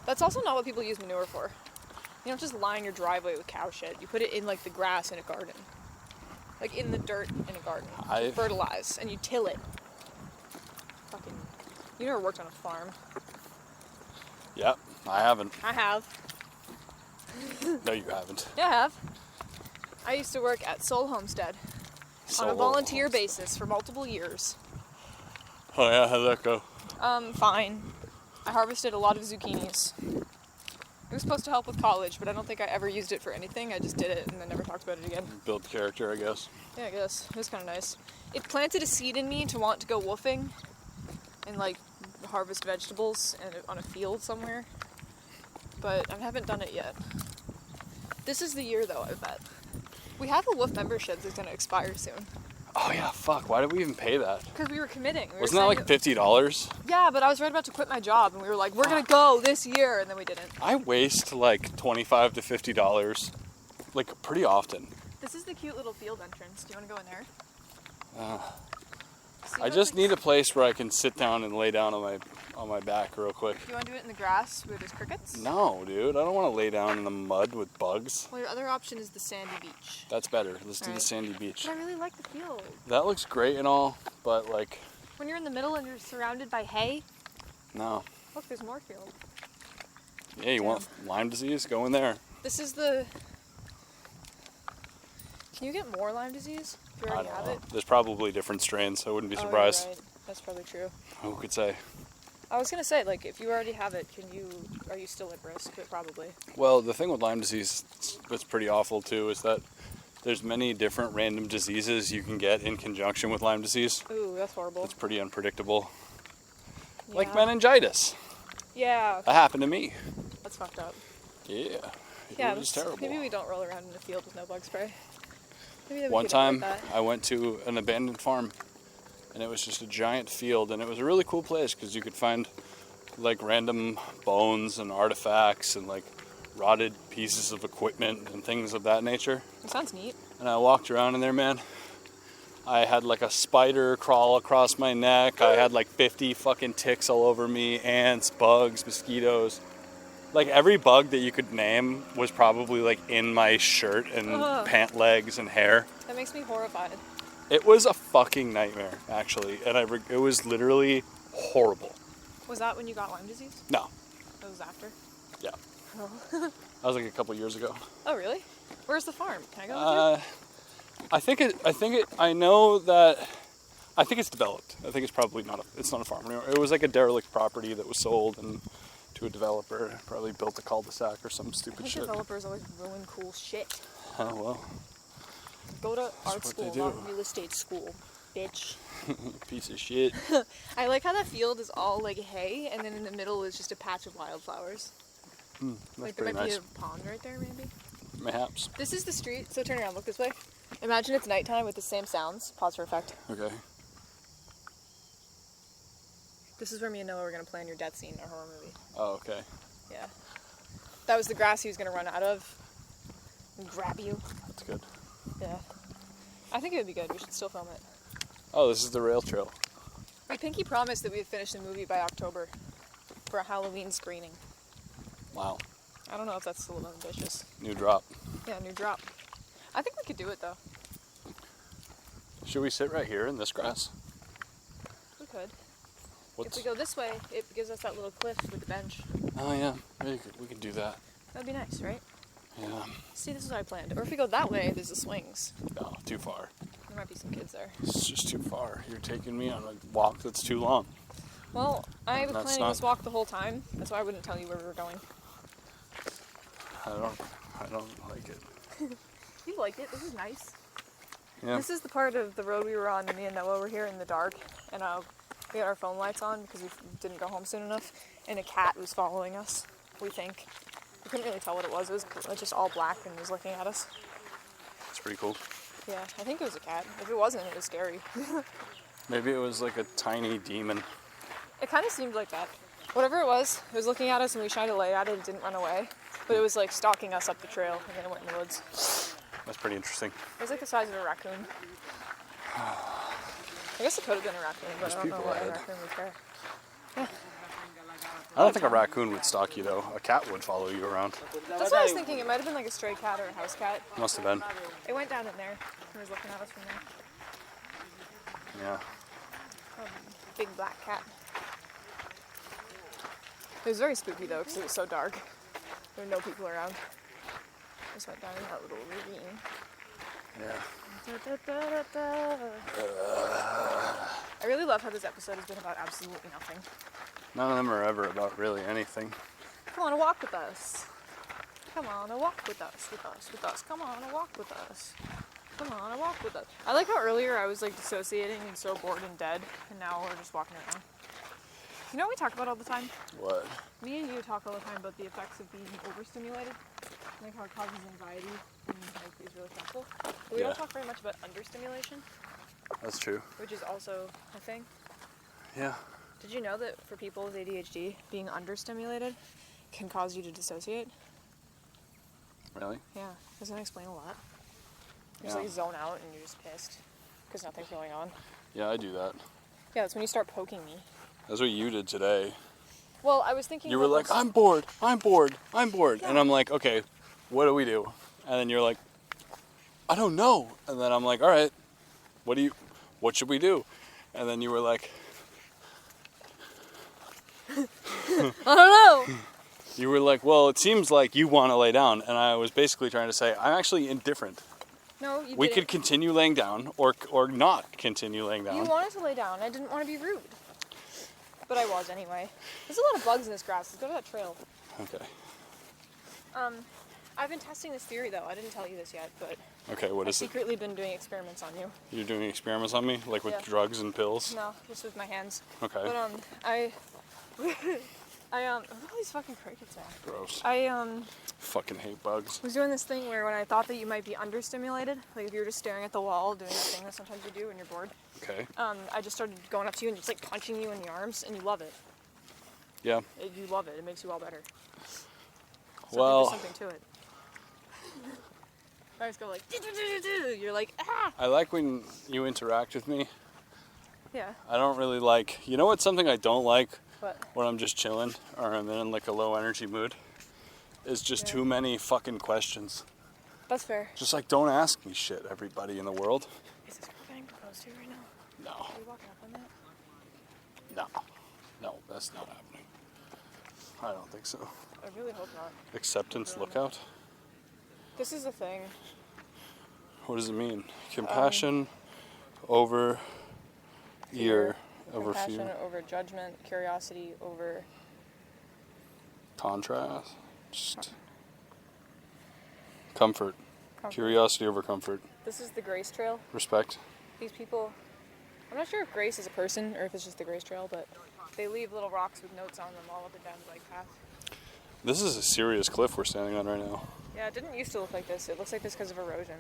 That's also not what people use manure for. You don't just line your driveway with cow shit. You put it in like the grass in a garden. Like in the dirt in a garden. You fertilize and you till it. Fucking. You never worked on a farm. Yep, I haven't. I have. No, you haven't. Yeah, I have. I used to work at Soul Homestead on a volunteer basis for multiple years. Oh yeah, how'd that go? Fine. I harvested a lot of zucchinis. It was supposed to help with college, but I don't think I ever used it for anything. I just did it and then never talked about it again. Build character, I guess. Yeah, I guess. It was kind of nice. It planted a seed in me to want to go woofing and like harvest vegetables on a field somewhere. But I haven't done it yet. This is the year though, I bet. We have a woof membership that's going to expire soon. Oh yeah, fuck. Why did we even pay that? Because we were committing. Wasn't that like $50? Yeah, but I was right about to quit my job and we were like, we're going to go this year, and then we didn't. I waste like $25 to $50 like pretty often. This is the cute little field entrance. Do you want to go in there? See I what just we- need a place where I can sit down and lay down on my back real quick. Do you want to do it in the grass where there's crickets? No, dude, I don't want to lay down in the mud with bugs. Well, your other option is the sandy beach. That's better. Let's do the Alright. sandy beach. But I really like the field. That looks great and all, but like, When you're in the middle and you're surrounded by hay, no. look, there's more field. Yeah, you want Lyme disease? Go in there. This is the... Can you get more Lyme disease if you I already don't have know. it? There's probably different strains. I wouldn't be Oh, you're surprised. right. That's probably true. Who could say? I was gonna say, like, if you already have it, are you still at risk? But probably. Well, the thing with Lyme disease that's pretty awful too is that there's many different random diseases you can get in conjunction with Lyme disease. Ooh, that's horrible. It's pretty unpredictable. Like Yeah. meningitis. Yeah, That happened to me. that's fucked up. Yeah. Yeah, It was terrible. maybe we don't roll around in a field with no bug spray. Maybe we One could avoid time that. I went to an abandoned farm and it was just a giant field and it was a really cool place because you could find like random bones and artifacts and like rotted pieces of equipment and things of that nature. It sounds neat. And I walked around in there, man. I had like a spider crawl across my neck. I had like 50 fucking ticks all over me, ants, bugs, mosquitoes. Like every bug that you could name was probably like in my shirt and Ugh. pant legs and hair. That makes me horrified. It was a fucking nightmare, actually. And it was literally horrible. Was that when you got Lyme disease? No. That was after? Yeah. Oh. That was like a couple years ago. Oh, really? Where's the farm? Can I go with you? I know that, I think it's developed. I think it's probably it's not a farm anymore. It was like a derelict property that was sold and to a developer, probably built a cul-de-sac or some I stupid think shit. developers always ruin cool shit. Oh, well, Go to art what school, they not do. real estate school, bitch. piece of shit. I like how that field is all like hay, and then in the middle is just a patch of wildflowers. That's Like there pretty might nice. be a pond right there, maybe. Mayhaps. This is the street, so turn around, look this way. Imagine it's nighttime with the same sounds. Pause for effect. Okay. This is where me and Noah were gonna plan your death scene in our horror movie. Oh, okay. Yeah. That was the grass he was gonna run out of and grab you. That's good. Yeah. I think it would be good. We should still film it. Oh, this is the rail trail. We pinky promised that we would finish the movie by October for a Halloween screening. Wow. I don't know if that's a little ambitious. New drop. Yeah, new drop. I think we could do it though. Should we sit right here in this grass? We could. What's... If we go this way, it gives us that little cliff with the bench. Oh, yeah. We could do that. That'd be nice, right? Yeah. See, this is what I planned. Or if we go that way, there's the swings. No, too far. There might be some kids there. It's just too far. You're taking me on a walk that's too long. Well, I was That's planning not- this walk the whole time. That's why I wouldn't tell you where we were going. I don't like it. You like it. This is nice. Yeah. This is the part of the road we were on. Me and Noah were here in the dark, and we had our phone lights on because we didn't go home soon enough. And a cat was following us. We think. We couldn't really tell what it was. It was just all black and was looking at us. It's pretty cool. Yeah, I think it was a cat. If it wasn't, it was scary. Maybe it was like a tiny demon. It kind of seemed like that. Whatever it was looking at us, and we shined a light at it. It didn't run away, but it was like stalking us up the trail, and then it went in the woods. That's pretty interesting. It was like the size of a raccoon. I guess it could have been a raccoon, but There's I don't know people why a ahead. raccoon was there. I don't think a raccoon would stalk you though. A cat would follow you around. That's what I was thinking. It might have been like a stray cat or a house cat. Must have been. It went down in there. It was looking at us from there. Yeah. Big black cat. It was very spooky though, because it was so dark. There were no people around. Just went down in that little ravine. Yeah. I really love how this episode has been about absolutely nothing. None of them are ever about really anything. Come on a walk with us. Come on a walk with us, with us, with us. Come on a walk with us. Come on a walk with us. I like how earlier I was like dissociating and so bored and dead, and now we're just walking around. You know what we talk about all the time? What? Me and you talk all the time about the effects of being overstimulated, like how it causes anxiety and like is really stressful. But we Yeah. don't talk very much about understimulation, That's true. which is also a thing. Yeah. Did you know that for people with ADHD, being understimulated can cause you to dissociate? Really? Yeah, doesn't that explain a lot? You just Yeah. like zone out and you're just pissed because nothing's going on. Yeah, I do that. Yeah, that's when you start poking me. That's what you did today. Well, I was thinking. You were like, I'm bored. Yeah. And I'm like, okay, what do we do? And then you're like, I don't know. And then I'm like, all right, what should we do? And then you were like, I don't know. you were like, well, it seems like you want to lay down. And I was basically trying to say, I'm actually indifferent. No, you We didn't. could continue laying down or not continue laying down. You wanted to lay down. I didn't want to be rude. But I was anyway. There's a lot of bugs in this grass. Let's go to that trail. Okay. I've been testing this theory though. I didn't tell you this yet, but Okay, what I've is it? secretly been doing experiments on you. You're doing experiments on me? Like with Yeah. drugs and pills? No, just with my hands. Okay. But look at all these fucking crickets, man. Gross. I Fucking hate bugs. was doing this thing where when I thought that you might be understimulated, like if you were just staring at the wall doing that thing that sometimes you do when you're bored, Okay. I just started going up to you and just like punching you in the arms, and you love it. Yeah. You love it. It makes you all better. So Well, there's something to it. I just go like, you're like, ah! I like when you interact with me. Yeah. I don't really like, you know what's something I don't like What? when I'm just chilling or I'm in like a low energy mood? Is just Yeah. too many fucking questions. That's fair. Just like, don't ask me shit, everybody in the world. Is this girl getting proposed to right now? No, Are you walking up on that? no, that's not happening. I don't think so. I really hope not. Acceptance lookout? This is the thing. What does it mean? Compassion over Fear. over Compassion fear. over judgment. Curiosity over... Contrast. Just comfort. Comfort. Curiosity over comfort. This is the Grace Trail. Respect. These people... I'm not sure if Grace is a person or if it's just the Grace Trail, but they leave little rocks with notes on them all up and down the bike path. This is a serious cliff we're standing on right now. Yeah, it didn't used to look like this. It looks like this because of erosion.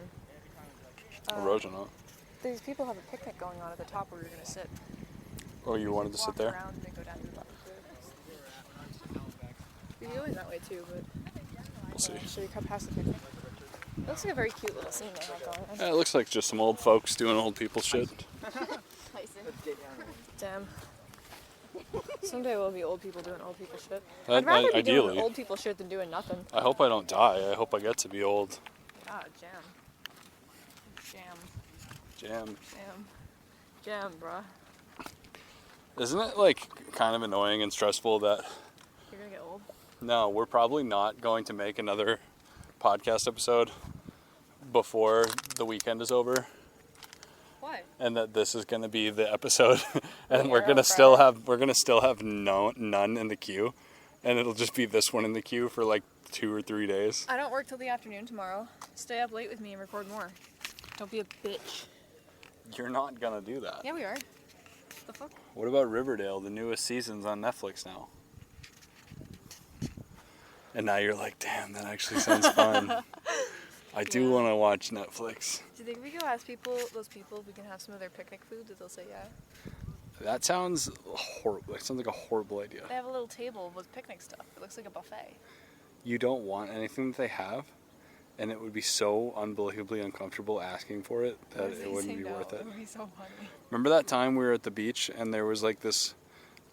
Erosion, huh? These people have a picnic going on at the top where we're going to sit. Oh, you wanted to sit Walk there? around and then go down to the bottom. We could go in that way too, but We'll see. should we come past the picnic? It looks like a very cute little scene they have going on. Yeah, it looks like just some old folks doing old people shit. Damn. Someday we'll be old people doing old people shit. That- I'd rather be ideally. doing old people shit than doing nothing. I hope I don't die. I hope I get to be old. Ah, jam. Jam. Jam. Jam. Jam, bruh. Isn't it like kind of annoying and stressful that You're gonna get old? no, we're probably not going to make another podcast episode before the weekend is over, Why? and that this is going to be the episode, and Yeah, we're gonna on still Friday. have none in the queue, and it'll just be this one in the queue for like 2 or 3 days. I don't work till the afternoon tomorrow. Stay up late with me and record more. Don't be a bitch. You're not gonna do that. Yeah, we are. The fuck? What about Riverdale? The newest season's on Netflix now. And now you're like, damn, that actually sounds fun. I do want to watch Netflix. Do you think we could ask those people, if we can have some of their picnic food? That they'll say yeah? That sounds horrible. That sounds like a horrible idea. They have a little table with picnic stuff. It looks like a buffet. You don't want anything that they have, and it would be so unbelievably uncomfortable asking for it that What if it they wouldn't say be no? worth it. It would be so funny. Remember that time we were at the beach and there was like this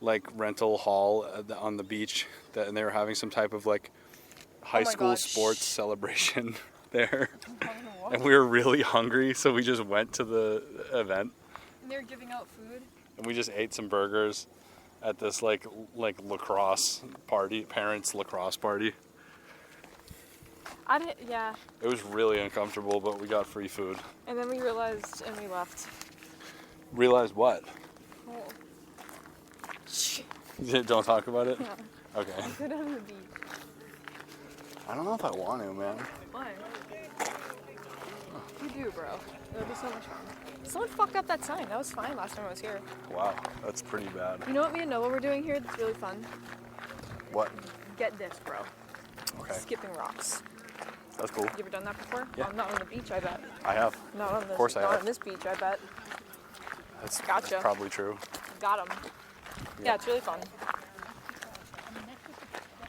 like rental hall on the beach and they were having some type of like high Oh my school God, sports shh. celebration there. What? And we were really hungry, so we just went to the event And they're giving out food. and we just ate some burgers at this like lacrosse party, parents' lacrosse party. I didn't. Yeah. It was really uncomfortable, but we got free food. And then we realized and we left. Realized what? Oh. Shit. Don't talk about it? Yeah. Okay. Go down to the beach. I don't know if I want to, man. Why? You do, bro. It would be so much fun. Someone fucked up that sign. That was fine last time I was here. Wow, that's pretty bad. You know what me and Noah were doing here that's really fun? What? Get this, bro. Okay, Skipping rocks. that's cool. You ever done that before? Yeah. Well, not on the beach, I bet. I have. Not on this. course I not have. on this beach, I bet. That's Gotcha. probably true. Got 'em. Yeah, it's really fun.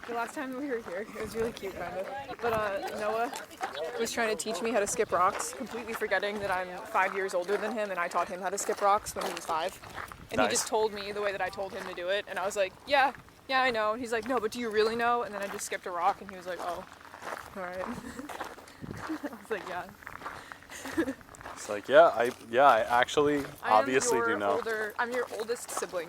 The last time we were here, it was really cute, kind of. But Noah was trying to teach me how to skip rocks, completely forgetting that I'm 5 years older than him, and I taught him how to skip rocks when he was 5. And Nice. he just told me the way that I told him to do it, and I was like, yeah, I know. And he's like, no, but do you really know? And then I just skipped a rock, and he was like, oh, all right. I was like, yeah. It's like, I actually obviously do know. I'm your oldest sibling.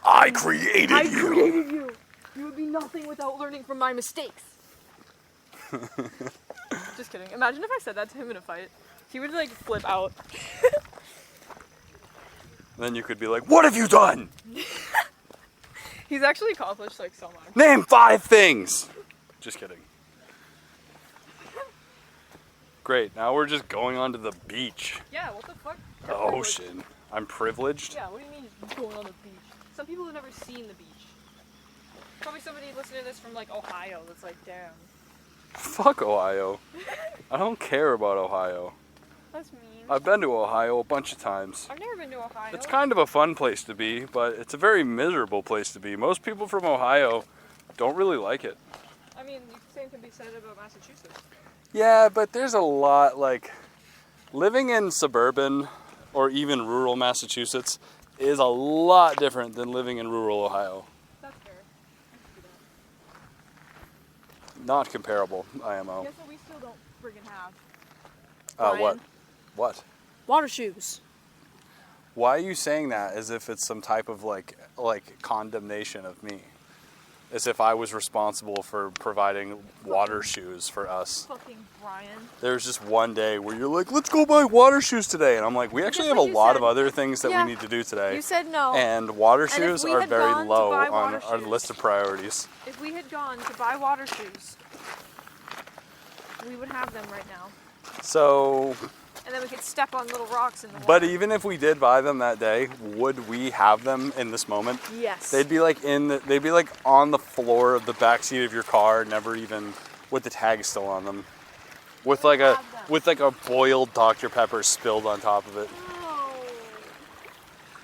I created you. created you. You would be nothing without learning from my mistakes. Just kidding. Imagine if I said that to him in a fight. He would like flip out. Then you could be like, what have you done? He's actually accomplished like so much. Name 5 things. Just kidding. Great, now we're just going on to the beach. Yeah, what the fuck? The ocean. I'm privileged. Yeah, what do you mean just going on the beach? Some people have never seen the beach. Probably somebody listening to this from like Ohio that's like, damn. Fuck Ohio. I don't care about Ohio. That's mean. I've been to Ohio a bunch of times. I've never been to Ohio. It's kind of a fun place to be, but it's a very miserable place to be. Most people from Ohio don't really like it. I mean, the same can be said about Massachusetts. Yeah, but there's a lot, like, living in suburban or even rural Massachusetts is a lot different than living in rural Ohio. That's fair. Not comparable, IMO. Guess what we still don't friggin' have? What? Brian. What? Water shoes. Why are you saying that as if it's some type of, like condemnation of me? As if I was responsible for providing water shoes for us. Fucking Brian. There's just one day where you're like, let's go buy water shoes today. And I'm like, we actually have a lot of other things that we need to do today. You said no. And water And if shoes we are had very gone to low buy on water our shoes- list of priorities. If we had gone to buy water shoes, we would have them right now. So, And then we could step on little rocks in the water. but even if we did buy them that day, would we have them in this moment? Yes. They'd be like on the floor of the back seat of your car, never even with the tag still on them. With like a boiled Dr. Pepper spilled on top of it. No.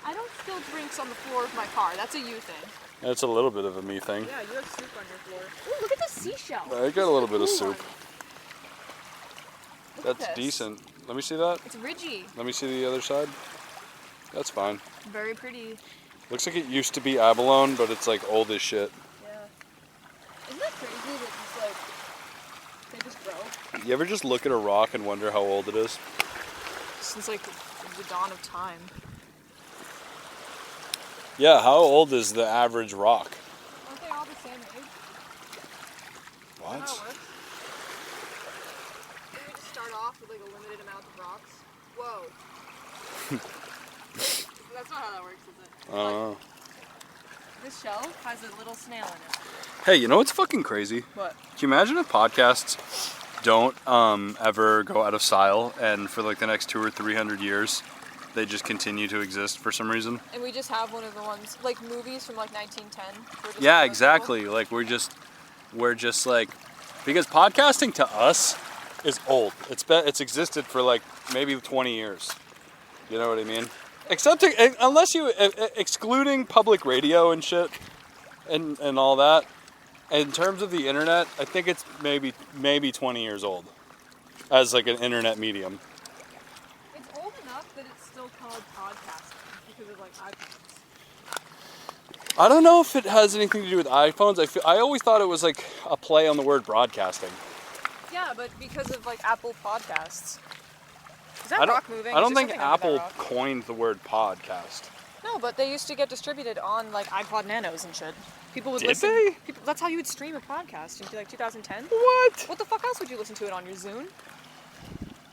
I don't spill drinks on the floor of my car. That's a you thing. It's a little bit of a me thing. Yeah, you have soup on your floor. Ooh, look at the seashell. I got a little bit of Cool soup. one. Look at That's this. decent. Let me see that. It's ridgy. Let me see the other side. That's fine. Very pretty. Looks like it used to be abalone, but it's like old as shit. Yeah. Isn't that crazy that it's like they just grow You ever just look at a rock and wonder how old it is? since like the dawn of time? Yeah, how old is the average rock? Aren't they all the same age? What? How it works? Didn't we just start off with like a limited amount of rocks? Whoa. That's not how that works, is it? Like, this shell has a little snail in it. Hey, you know what's fucking crazy? What? Can you imagine if podcasts don't ever go out of style and for like the next 200 or 300 years they just continue to exist for some reason? And we just have one of the ones, like movies from like 1910. Yeah, exactly. Like we're just like, because podcasting to us is old. It's existed for like maybe 20 years. You know what I mean? Except unless you excluding public radio and shit and all that. In terms of the internet, I think it's maybe 20 years old as like an internet medium. It's old enough that it's still called podcasting because of like iPhones. I don't know if it has anything to do with iPhones. I always thought it was like a play on the word broadcasting. Yeah, but because of like Apple Podcasts. Is that I don't, rock moving? I don't Is there think something under that Apple rock? coined the word podcast. No, but they used to get distributed on like iPod Nanos and shit. People would Did listen. they? That's how you would stream a podcast in like 2010. What? What the fuck else would you listen to it on your Zune?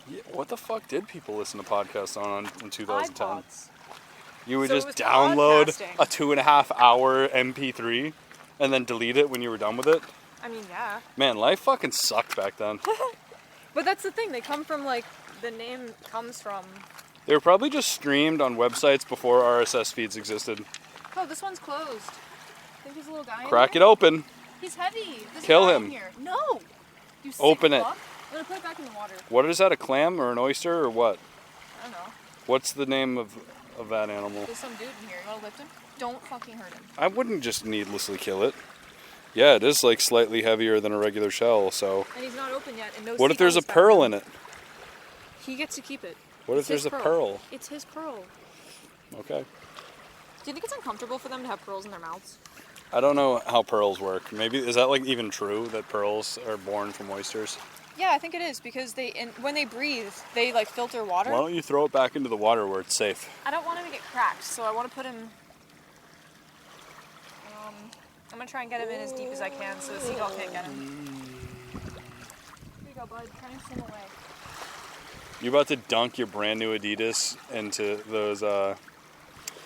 Yeah, what the fuck did people listen to podcasts on in 2010? iPods. You would So it just was download podcasting. a 2.5 hour MP3 and then delete it when you were done with it? I mean, yeah. Man, life fucking sucked back then. But that's the thing. They come from like the name comes from. They were probably just streamed on websites before RSS feeds existed. Oh, this one's closed. I think there's a little guy in Crack it there. open. He's heavy. There's a Kill guy him. in here. No. You sick Open it. fuck. I'm gonna put it back in the water. What is that, a clam or an oyster or what? I don't know. What's the name of that animal? There's some dude in here. You wanna lift him? Don't fucking hurt him. I wouldn't just needlessly kill it. Yeah, it is like slightly heavier than a regular shell, so. And he's not open yet, and no. What if there's a pearl in it? He gets to keep it. What if there's a pearl? It's his pearl. Okay. Do you think it's uncomfortable for them to have pearls in their mouths? I don't know how pearls work. Maybe, is that like even true that pearls are born from oysters? Yeah, I think it is because when they breathe, they like filter water. Why don't you throw it back into the water where it's safe? I don't want him to get cracked, so I want to put him. I'm gonna try and get him in as deep as I can so the seagull can't get him. Here you go, bud. Try and swim away. You about to dunk your brand new Adidas into those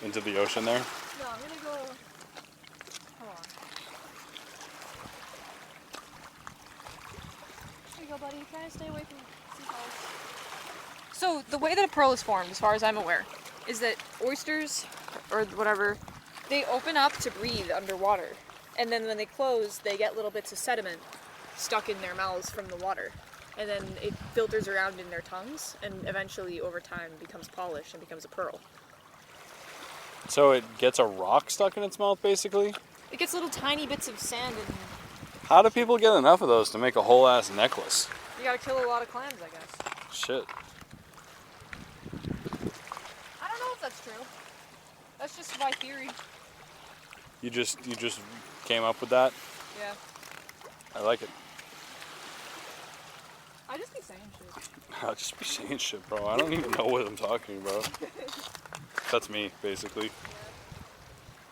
into the ocean there? No, I'm gonna go. Hold on. Here you go, buddy. Try to stay away from seagulls. So the way that a pearl is formed, as far as I'm aware, is that oysters or whatever, they open up to breathe underwater, and then when they close, they get little bits of sediment stuck in their mouths from the water. And then it filters around in their tongues, and eventually, over time, becomes polished and becomes a pearl. So it gets a rock stuck in its mouth, basically? It gets little tiny bits of sand, and How do people get enough of those to make a whole ass necklace? you gotta kill a lot of clams, I guess. Shit. I don't know if that's true. That's just my theory. You just came up with that? Yeah. I like it. I just be saying shit. I'll just be saying shit, bro. I don't even know what I'm talking about. That's me, basically. Yeah.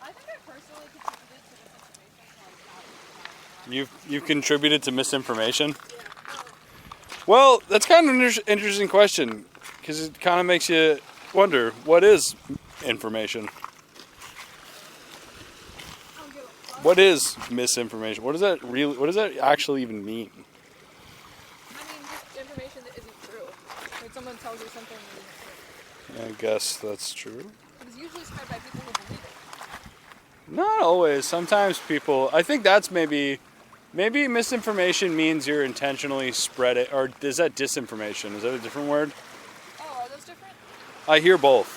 I think I personally contributed to this information. You've contributed to misinformation? Yeah. Well, that's kind of an interesting question, because it kind of makes you wonder, what is information? What is misinformation? What does that actually even mean? I mean, just information that isn't true. Like someone tells you something that isn't true. I guess that's true. It is usually spread by people who believe it. Not always. Sometimes people, I think that's maybe misinformation means you're intentionally spread it, or is that disinformation? Is that a different word? Oh, are those different? I hear both.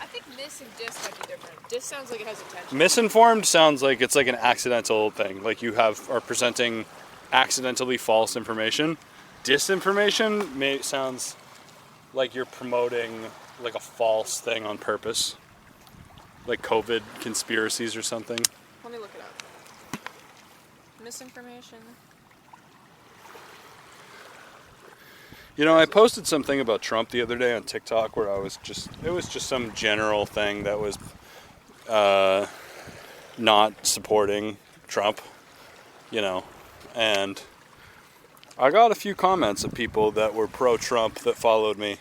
I think mis and dis might be different. Dis sounds like it has intention. Misinformed sounds like it's like an accidental thing, like you are presenting accidentally false information. Disinformation sounds like you're promoting like a false thing on purpose, like COVID conspiracies or something. Let me look it up. Misinformation. You know, I posted something about Trump the other day on TikTok where it was just some general thing that was not supporting Trump, you know, and I got a few comments of people that were pro-Trump that followed me,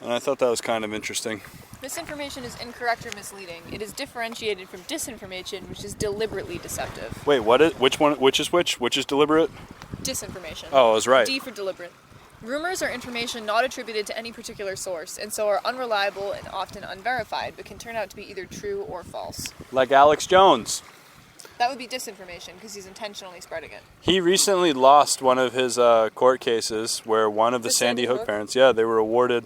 and I thought that was kind of interesting. Misinformation is incorrect or misleading. It is differentiated from disinformation, which is deliberately deceptive. Wait, which is which? Which is deliberate? Disinformation. Oh, I was right. D for deliberate. Rumors are information not attributed to any particular source, and so are unreliable and often unverified, but can turn out to be either true or false. Like Alex Jones. That would be disinformation, because he's intentionally spreading it. He recently lost one of his court cases where one of the Sandy Hook parents, they were awarded,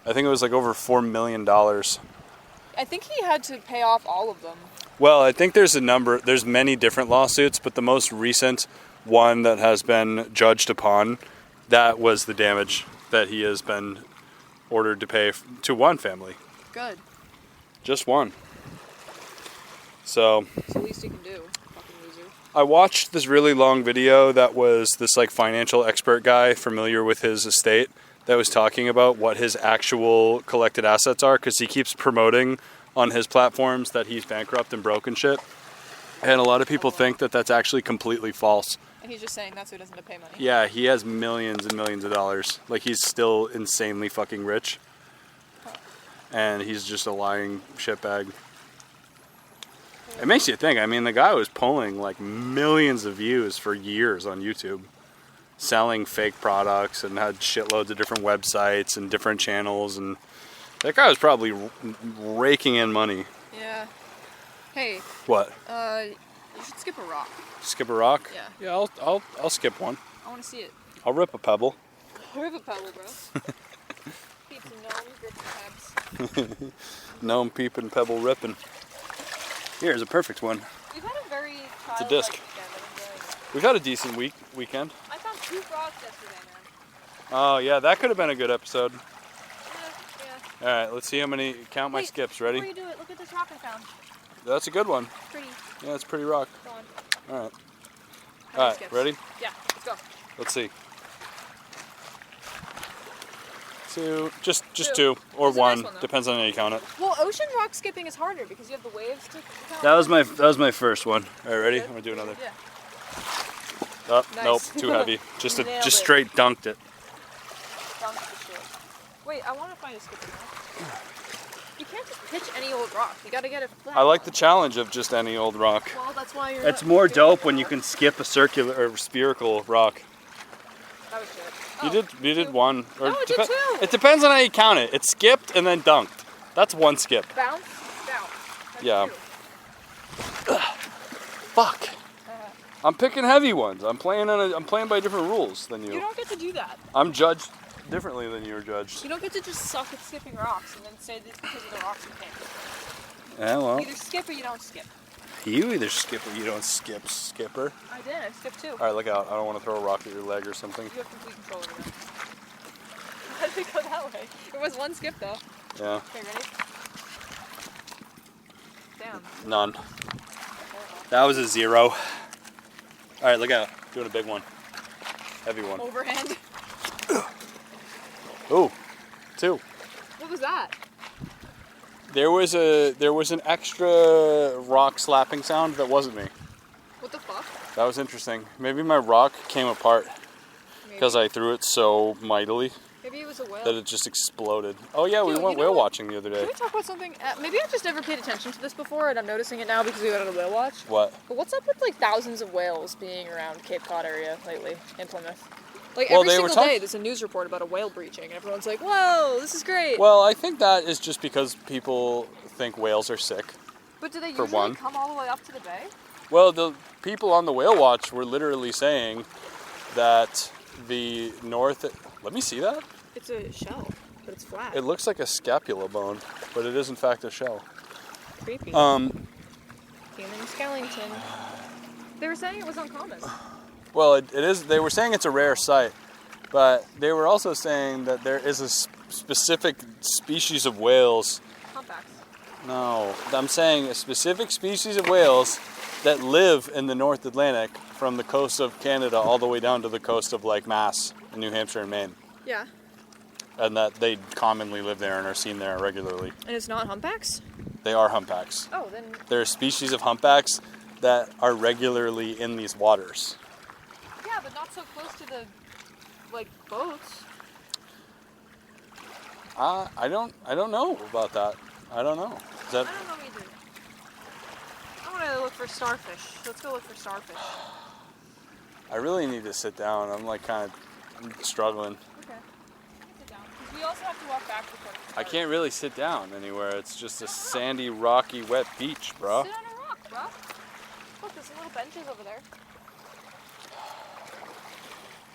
I think it was like over $4 million. I think he had to pay off all of them. Well, I think there's many different lawsuits, but the most recent one that has been judged upon, that was the damage that he has been ordered to pay to one family. Good. Just one. So It's the least you can do, fucking loser. I watched this really long video that was this like financial expert guy familiar with his estate that was talking about what his actual collected assets are, because he keeps promoting on his platforms that he's bankrupt and broke and shit. And a lot of people think that that's actually completely false. And he's just saying that's who doesn't have to pay money. Yeah, he has millions and millions of dollars. Like, he's still insanely fucking rich. And he's just a lying shitbag. It makes you think. I mean, the guy was pulling like millions of views for years on YouTube, selling fake products, and had shitloads of different websites and different channels, and that guy was probably raking in money. Yeah. Hey. What? You should skip a rock. Skip a rock? Yeah. Yeah, I'll skip one. I want to see it. I'll rip a pebble. Rip a pebble, bro. Peeps and gnomes, ripping pebs. Gnome peeping, pebble ripping. Here's a perfect one. We've had a very It's a disc. childlike weekend. We've had a decent weekend. I found 2 frogs yesterday, man. Oh yeah, that could have been a good episode. Yeah. All right, let's see how many. Count my Wait, skips. Ready? Before you do it, look at this rock I found. That's a good one. Pretty. Yeah, it's pretty rock. Go on. All right. How All many right, skips? ready? Yeah, let's go. Let's see. 2, just Two. 2 or It's a nice 1, one, though. depends on how you count it. Well, ocean rock skipping is harder because you have the waves to count. That was my first one. All right, ready? I'm gonna do another. Yeah. Oh, Nice. nope, too heavy. Just Nailed it. straight dunked it. Dunk the shit. Wait, I want to find a skipping rock. You can't just pitch any old rock. You gotta get it flat. I like the challenge of just any old rock. Well, that's why you're. It's not more doing dope it when you now. can skip a circular or spherical rock. That was good. You Oh, did 2. 1. Or No, I did 2. It depends on how you count it. It skipped and then dunked. That's 1 skip. Bounce, down. That's Yeah. 2. Fuck. I'm picking heavy ones. I'm playing by different rules than You you. don't get to do that. I'm judged differently than you were judged. You don't get to just suck at skipping rocks and then say this because of the rocks you can't. Yeah, well, Either skip or you don't skip. you either skip or you don't skip, skipper. I did. I skipped 2. All right, look out. I don't want to throw a rock at your leg or something. You have complete control over that. How did it go that way? It was 1 skip though. Yeah, Okay, ready? Damn. none. That was a 0. All right, look out. Doing a big one. Heavy one. Overhand. Ooh, 2. What was that? There was an extra rock slapping sound that wasn't me. What the fuck? That was interesting. Maybe my rock came apart because I threw it so mightily Maybe it was a whale. that it just exploded. Oh yeah, we Dude, went you know whale what? watching the other Can day. we talk about something? Maybe I've just never paid attention to this before, and I'm noticing it now because we went on a whale watch. What? But what's up with like thousands of whales being around Cape Cod area lately in Plymouth? Like Well, every they were single day, talk- there's a news report about a whale breaching, and everyone's like, "Whoa, this is great!" Well, I think that is just because people think whales are sick. but do they for usually one. come all the way up to the bay? Well, the people on the whale watch were literally saying that the north. Let me see that. It's a shell, but it's flat. It looks like a scapula bone, but it is in fact a shell. Creepy. Um, Human skeleton. They were saying it was uncommon. Well, it is. They were saying it's a rare sight, but they were also saying that there is a specific species of whales. Humpbacks. No, I'm saying a specific species of whales that live in the North Atlantic from the coast of Canada all the way down to the coast of like Mass in New Hampshire and Maine, Yeah. and that they commonly live there and are seen there regularly. And it's not humpbacks? They are humpbacks. Oh, then There are species of humpbacks that are regularly in these waters. yeah, but not so close to the like boats. I don't know about that. I don't know. Is that? I don't know either. I want to look for starfish. Let's go look for starfish. I really need to sit down. I'm like I'm struggling. Okay. Sit down. 'Cause we also have to walk back before we I start. can't really sit down anywhere. It's just a sandy, rocky, wet beach, bro. Sit on a rock, bro. Look, there's some little benches over there.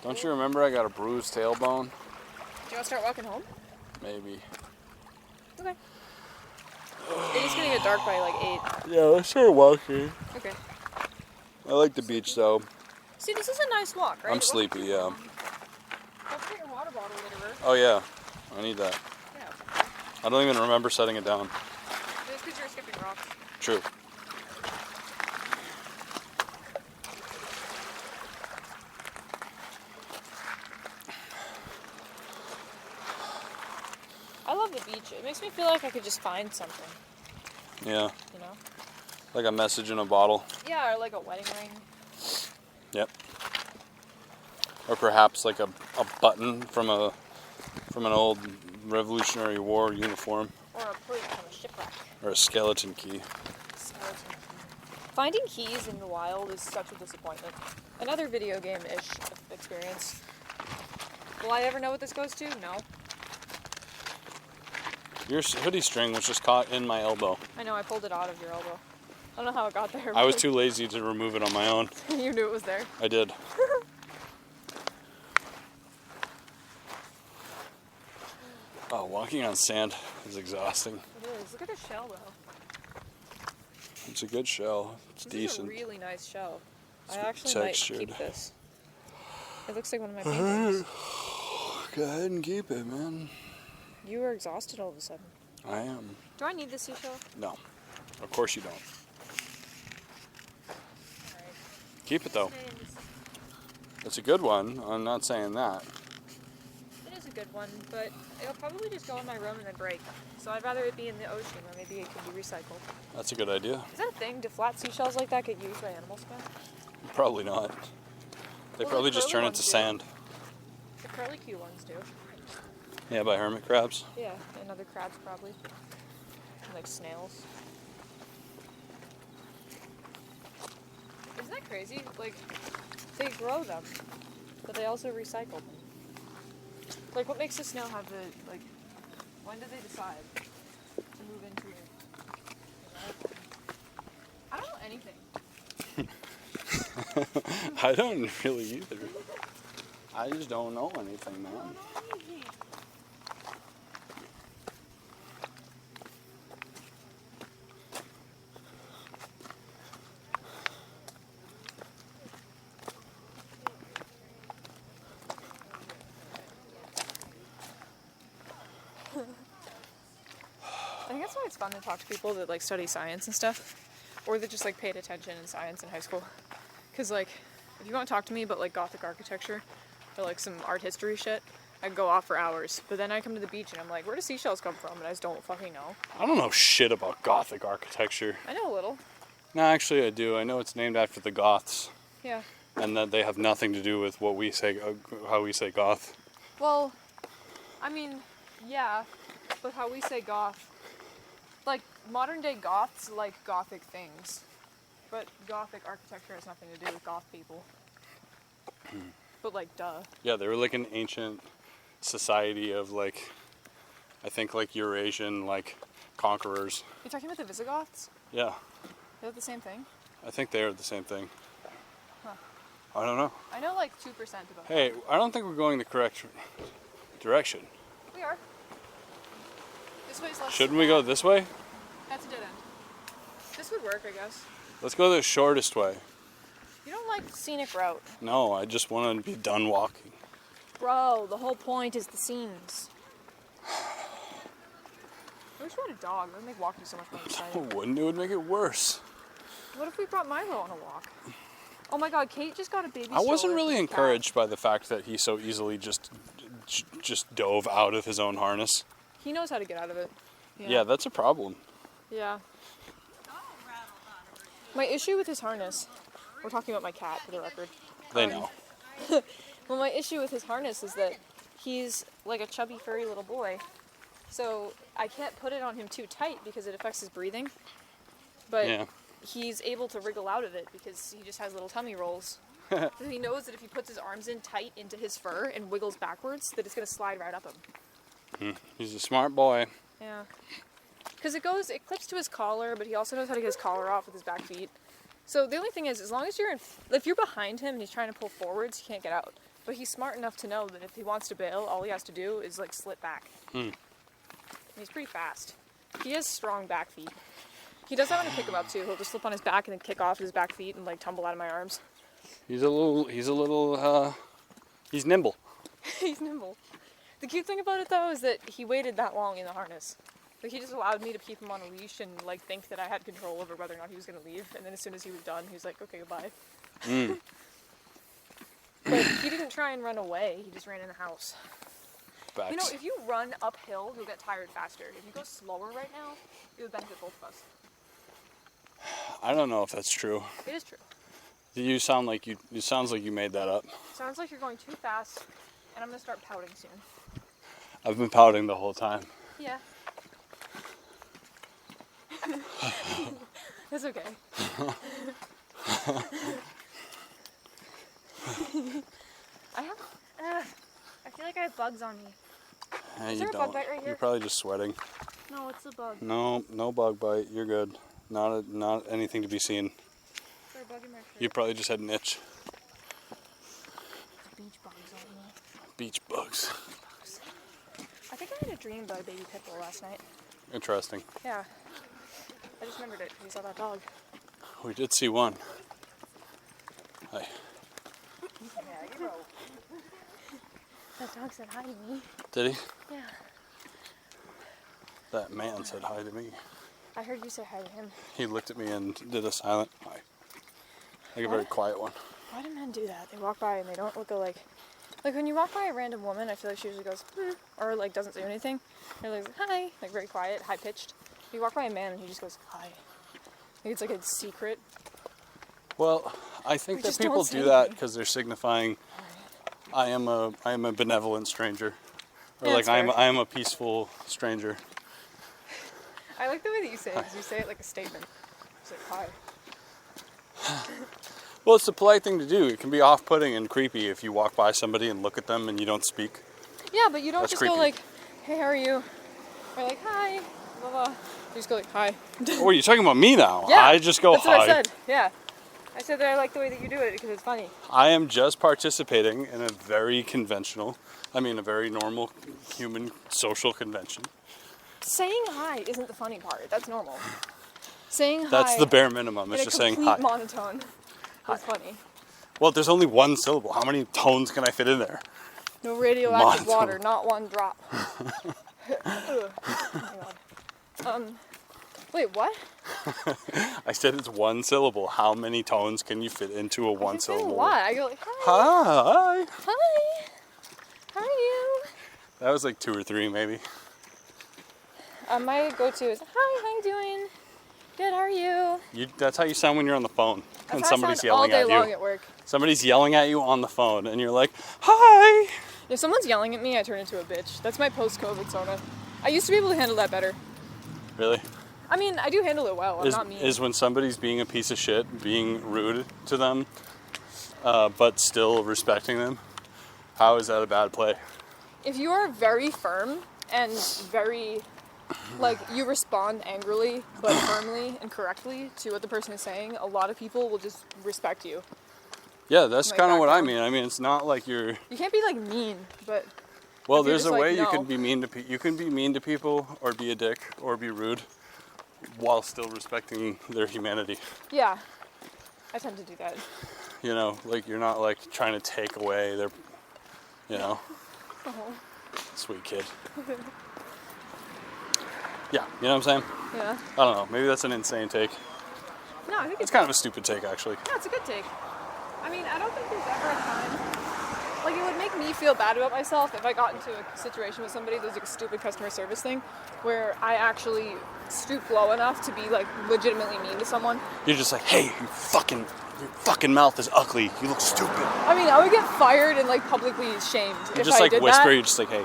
Don't you remember I got a bruised tailbone? Do you want to start walking home? Maybe. Okay. It is gonna get dark by like 8. Yeah, let's start walking. Okay. I like the beach though. See, this is a nice walk, right? I'm It wasn't sleepy, too yeah. long. Don't put your water bottle in the river. Oh yeah, I need that. Yeah. I don't even remember setting it down. It's because you're skipping rocks. True. I love the beach. It makes me feel like I could just find something, Yeah, you know? like a message in a bottle. Yeah, or like a wedding ring. Yep. Or perhaps like a button from an old Revolutionary War uniform, Or a plate from a shipwreck. or a skeleton key. Skeleton key. Finding keys in the wild is such a disappointment. Another video game-ish experience. Will I ever know what this goes to? No. Your hoodie string was just caught in my elbow. I know, I pulled it out of your elbow. I don't know how it got there. I was but too lazy to remove it on my own. You knew it was there. I did. Oh, walking on sand is exhausting. It is. Look at the shell, though. It's a good shell. It's This decent. is a really nice shell. I actually might textured. keep this. It looks like one of my paintings. Go ahead and keep it, man. You were exhausted all of a sudden. I am. Do I need this seashell? No. Of course you don't. Alright. Keep it though. It's a good one. I'm not saying that. It is a good one, but it'll probably just go in my room and then break. So I'd rather it be in the ocean where maybe it could be recycled. That's a good idea. Is that a thing? Do flat seashells like that get used by animals again? Probably not. They Well, probably the just curly turn ones into do. sand. The curly Q ones do. Yeah, by hermit crabs. Yeah, and other crabs probably. And like snails. Isn't that crazy? Like, they grow them, but they also recycle them. Like, what makes a snail have the, like, when did they decide to move into it? I don't know anything. I don't really either. I just don't know anything, man. I don't know anything. I think that's why it's fun to talk to people that like study science and stuff, or that just like paid attention in science in high school. Cause like, if you want to talk to me about like Gothic architecture or like some art history shit, I can go off for hours. But then I come to the beach and I'm like, where do seashells come from? And I just don't fucking know. I don't know shit about Gothic architecture. I know a little. No, actually I do. I know it's named after the Goths. Yeah. And that they have nothing to do with what we say, how we say Goth. Well, I mean, yeah, but how we say goth. Like, modern day goths like Gothic things. But Gothic architecture has nothing to do with goth people. But like, duh. Yeah, they were like an ancient society of like, I think like Eurasian like conquerors. You talking about the Visigoths? Yeah, They're the same thing? I think they are the same thing. Huh. I don't know. I know like 2% about that. Hey, I don't think we're going the correct direction. We are. This way's less. Shouldn't we go this way? That's a dead end. This would work, I guess. Let's go the shortest way. You don't like the scenic route. No, I just want to be done walking. Bro, the whole point is the scenes. I wish we had a dog. That would make walking so much more exciting. Wouldn't it? Would make it worse. What if we brought Milo on a walk? Oh my god, Kate just got a baby I wasn't stroller really for the cat. encouraged by the fact that he so easily just dove out of his own harness. He knows how to get out of it. Yeah, that's a problem. Yeah. My issue with his harness, we're talking about my cat for the record. They know. Well, my issue with his harness is that he's like a chubby, furry little boy. So I can't put it on him too tight because it affects his breathing. But Yeah. he's able to wriggle out of it because he just has little tummy rolls. So he knows that if he puts his arms in tight into his fur and wiggles backwards, that it's going to slide right up him. He's a smart boy. Yeah. Because it clips to his collar, but he also knows how to get his collar off with his back feet. So the only thing is, as long as if you're behind him and he's trying to pull forwards, he can't get out. But he's smart enough to know that if he wants to bail, all he has to do is like slip back. And he's pretty fast. He has strong back feet. He does that when I pick him up too. He'll just slip on his back and then kick off his back feet and like tumble out of my arms. He's nimble. He's nimble. The cute thing about it though is that he waited that long in the harness. Like he just allowed me to keep him on a leash and like think that I had control over whether or not he was gonna leave. And then as soon as he was done, he was like, okay, goodbye. But he didn't try and run away. He just ran in the house. Facts. You know, if you run uphill, you'll get tired faster. If you go slower right now, it would benefit both of us. I don't know if that's true. It is true. You sound like you. It sounds like you made that up. Sounds like you're going too fast, and I'm gonna start pouting soon. I've been pouting the whole time. Yeah. That's okay. I feel like I have bugs on me. Yeah, Is you there a don't. bug bite right here? You're probably just sweating. No, it's a bug. No, no bug bite. You're good. Not anything to be seen. Is there a bug in my shirt? You probably just had an itch. There's beach bugs on me. Beach bugs. I think I had a dream about a baby pit bull last night. Interesting. Yeah. I just remembered it because I saw that dog. We did see one. Hi. That dog said hi to me. Did he? Yeah. That man said hi to me. I heard you say hi to him. He looked at me and did a silent hi. Like a very quiet one. Why do men do that? They walk by and they don't look like when you walk by a random woman, I feel like she usually goes, or like doesn't say anything. Or like, hi, like very quiet, high pitched. You walk by a man and he just goes, hi. Like it's like a secret. Well, I think that just people don't say do that anything. because they're signifying, I am a benevolent stranger, or Yeah, like that's fair. I am a peaceful stranger. I like the way that you say it because you say it like a statement. It's like, hi. Well, it's a polite thing to do. It can be off-putting and creepy if you walk by somebody and look at them and you don't speak. Yeah, but you don't That's just creepy. go like, hey, how are you? Or like, hi, blah, blah. You just go like, hi. Oh, you're talking about me now. Yeah, I just go that's hi. what I said. Yeah. I said that I like the way that you do it because it's funny. I am just participating in a very a very normal human social convention. Saying hi isn't the funny part. That's normal. Saying hi That's the bare minimum. in It's a just saying complete hi. monotone is funny. Well, there's only one syllable. How many tones can I fit in there? No radioactive Monotone. water, not one drop. Ugh. Oh my god. Wait, what? I said it's one syllable. How many tones can you fit into a one I say a syllable? lot. I go like, hi. Hi. Hi. How are you? That was like 2 or 3 maybe. My go-to is, hi, how you doing? Good, how are you? That's how you sound when you're on the phone That's and how I somebody's sound all yelling day at long you. at work. Somebody's yelling at you on the phone and you're like, hi. If someone's yelling at me, I turn into a bitch. That's my post-COVID Sona. I used to be able to handle that better. Really? I mean, I do handle it well. I'm not mean. Is when somebody's being a piece of shit, being rude to them, but still respecting them, how is that a bad play? If you are very firm and very, like, you respond angrily but firmly and correctly to what the person is saying, a lot of people will just respect you. Yeah, that's Like kind of what I background. mean. I mean, it's not like you're. You can't be, like, mean, but Well, if you're there's just a like, way you no. can be mean to you can be mean to people or be a dick or be rude while still respecting their humanity. Yeah, I tend to do that. You know, like you're not like trying to take away their, you know, Oh. sweet kid. Yeah, you know what I'm saying? Yeah. I don't know. Maybe that's an insane take. No, I think It's kind of a stupid take, actually. yeah, it's a good take. I mean, I don't think there's ever a time. Like, it would make me feel bad about myself if I got into a situation with somebody that's like a stupid customer service thing where I actually stoop low enough to be, like, legitimately mean to someone. You're just like, hey, your fucking mouth is ugly. You look stupid. I mean, I would get fired and, like, publicly shamed You if just I like did whisper. that. You're just like, hey,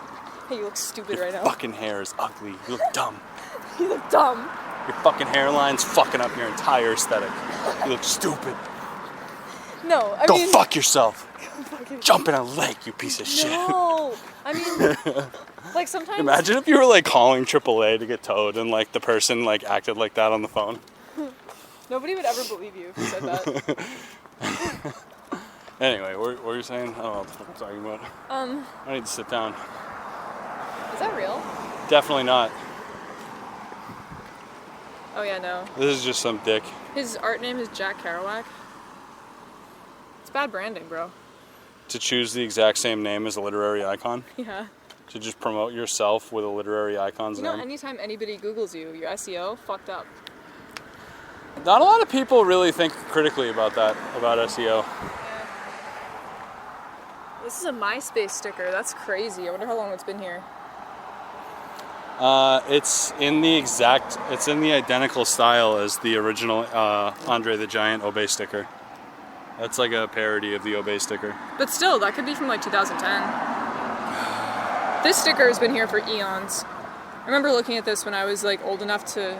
Hey, you look stupid your right now. fucking hair is ugly. You look dumb. You look dumb. Your fucking hairline's fucking up your entire aesthetic. You look stupid. No, I Go mean... fuck yourself. Jump in a lake, you piece of shit. No! I mean, like, sometimes... Imagine if you were like calling AAA to get towed and like the person like acted like that on the phone. Nobody would ever believe you if you said that. Anyway, what were you saying? I don't know what the fuck I'm talking about. I need to sit down. Is that real? Definitely not. Oh, yeah, no. This is just some dick. His art name is Jack Kerouac. It's bad branding, bro. To choose the exact same name as a literary icon. Yeah. To just promote yourself with a literary icon's You know, name. anytime anybody Googles you, your SEO fucked up. Not a lot of people really think critically about that, about SEO. Yeah. This is a MySpace sticker. That's crazy. I wonder how long it's been here. It's in the identical style as the original Andre the Giant Obey sticker. That's like a parody of the Obey sticker. But still, that could be from like 2010. This sticker has been here for eons. I remember looking at this when I was like old enough to...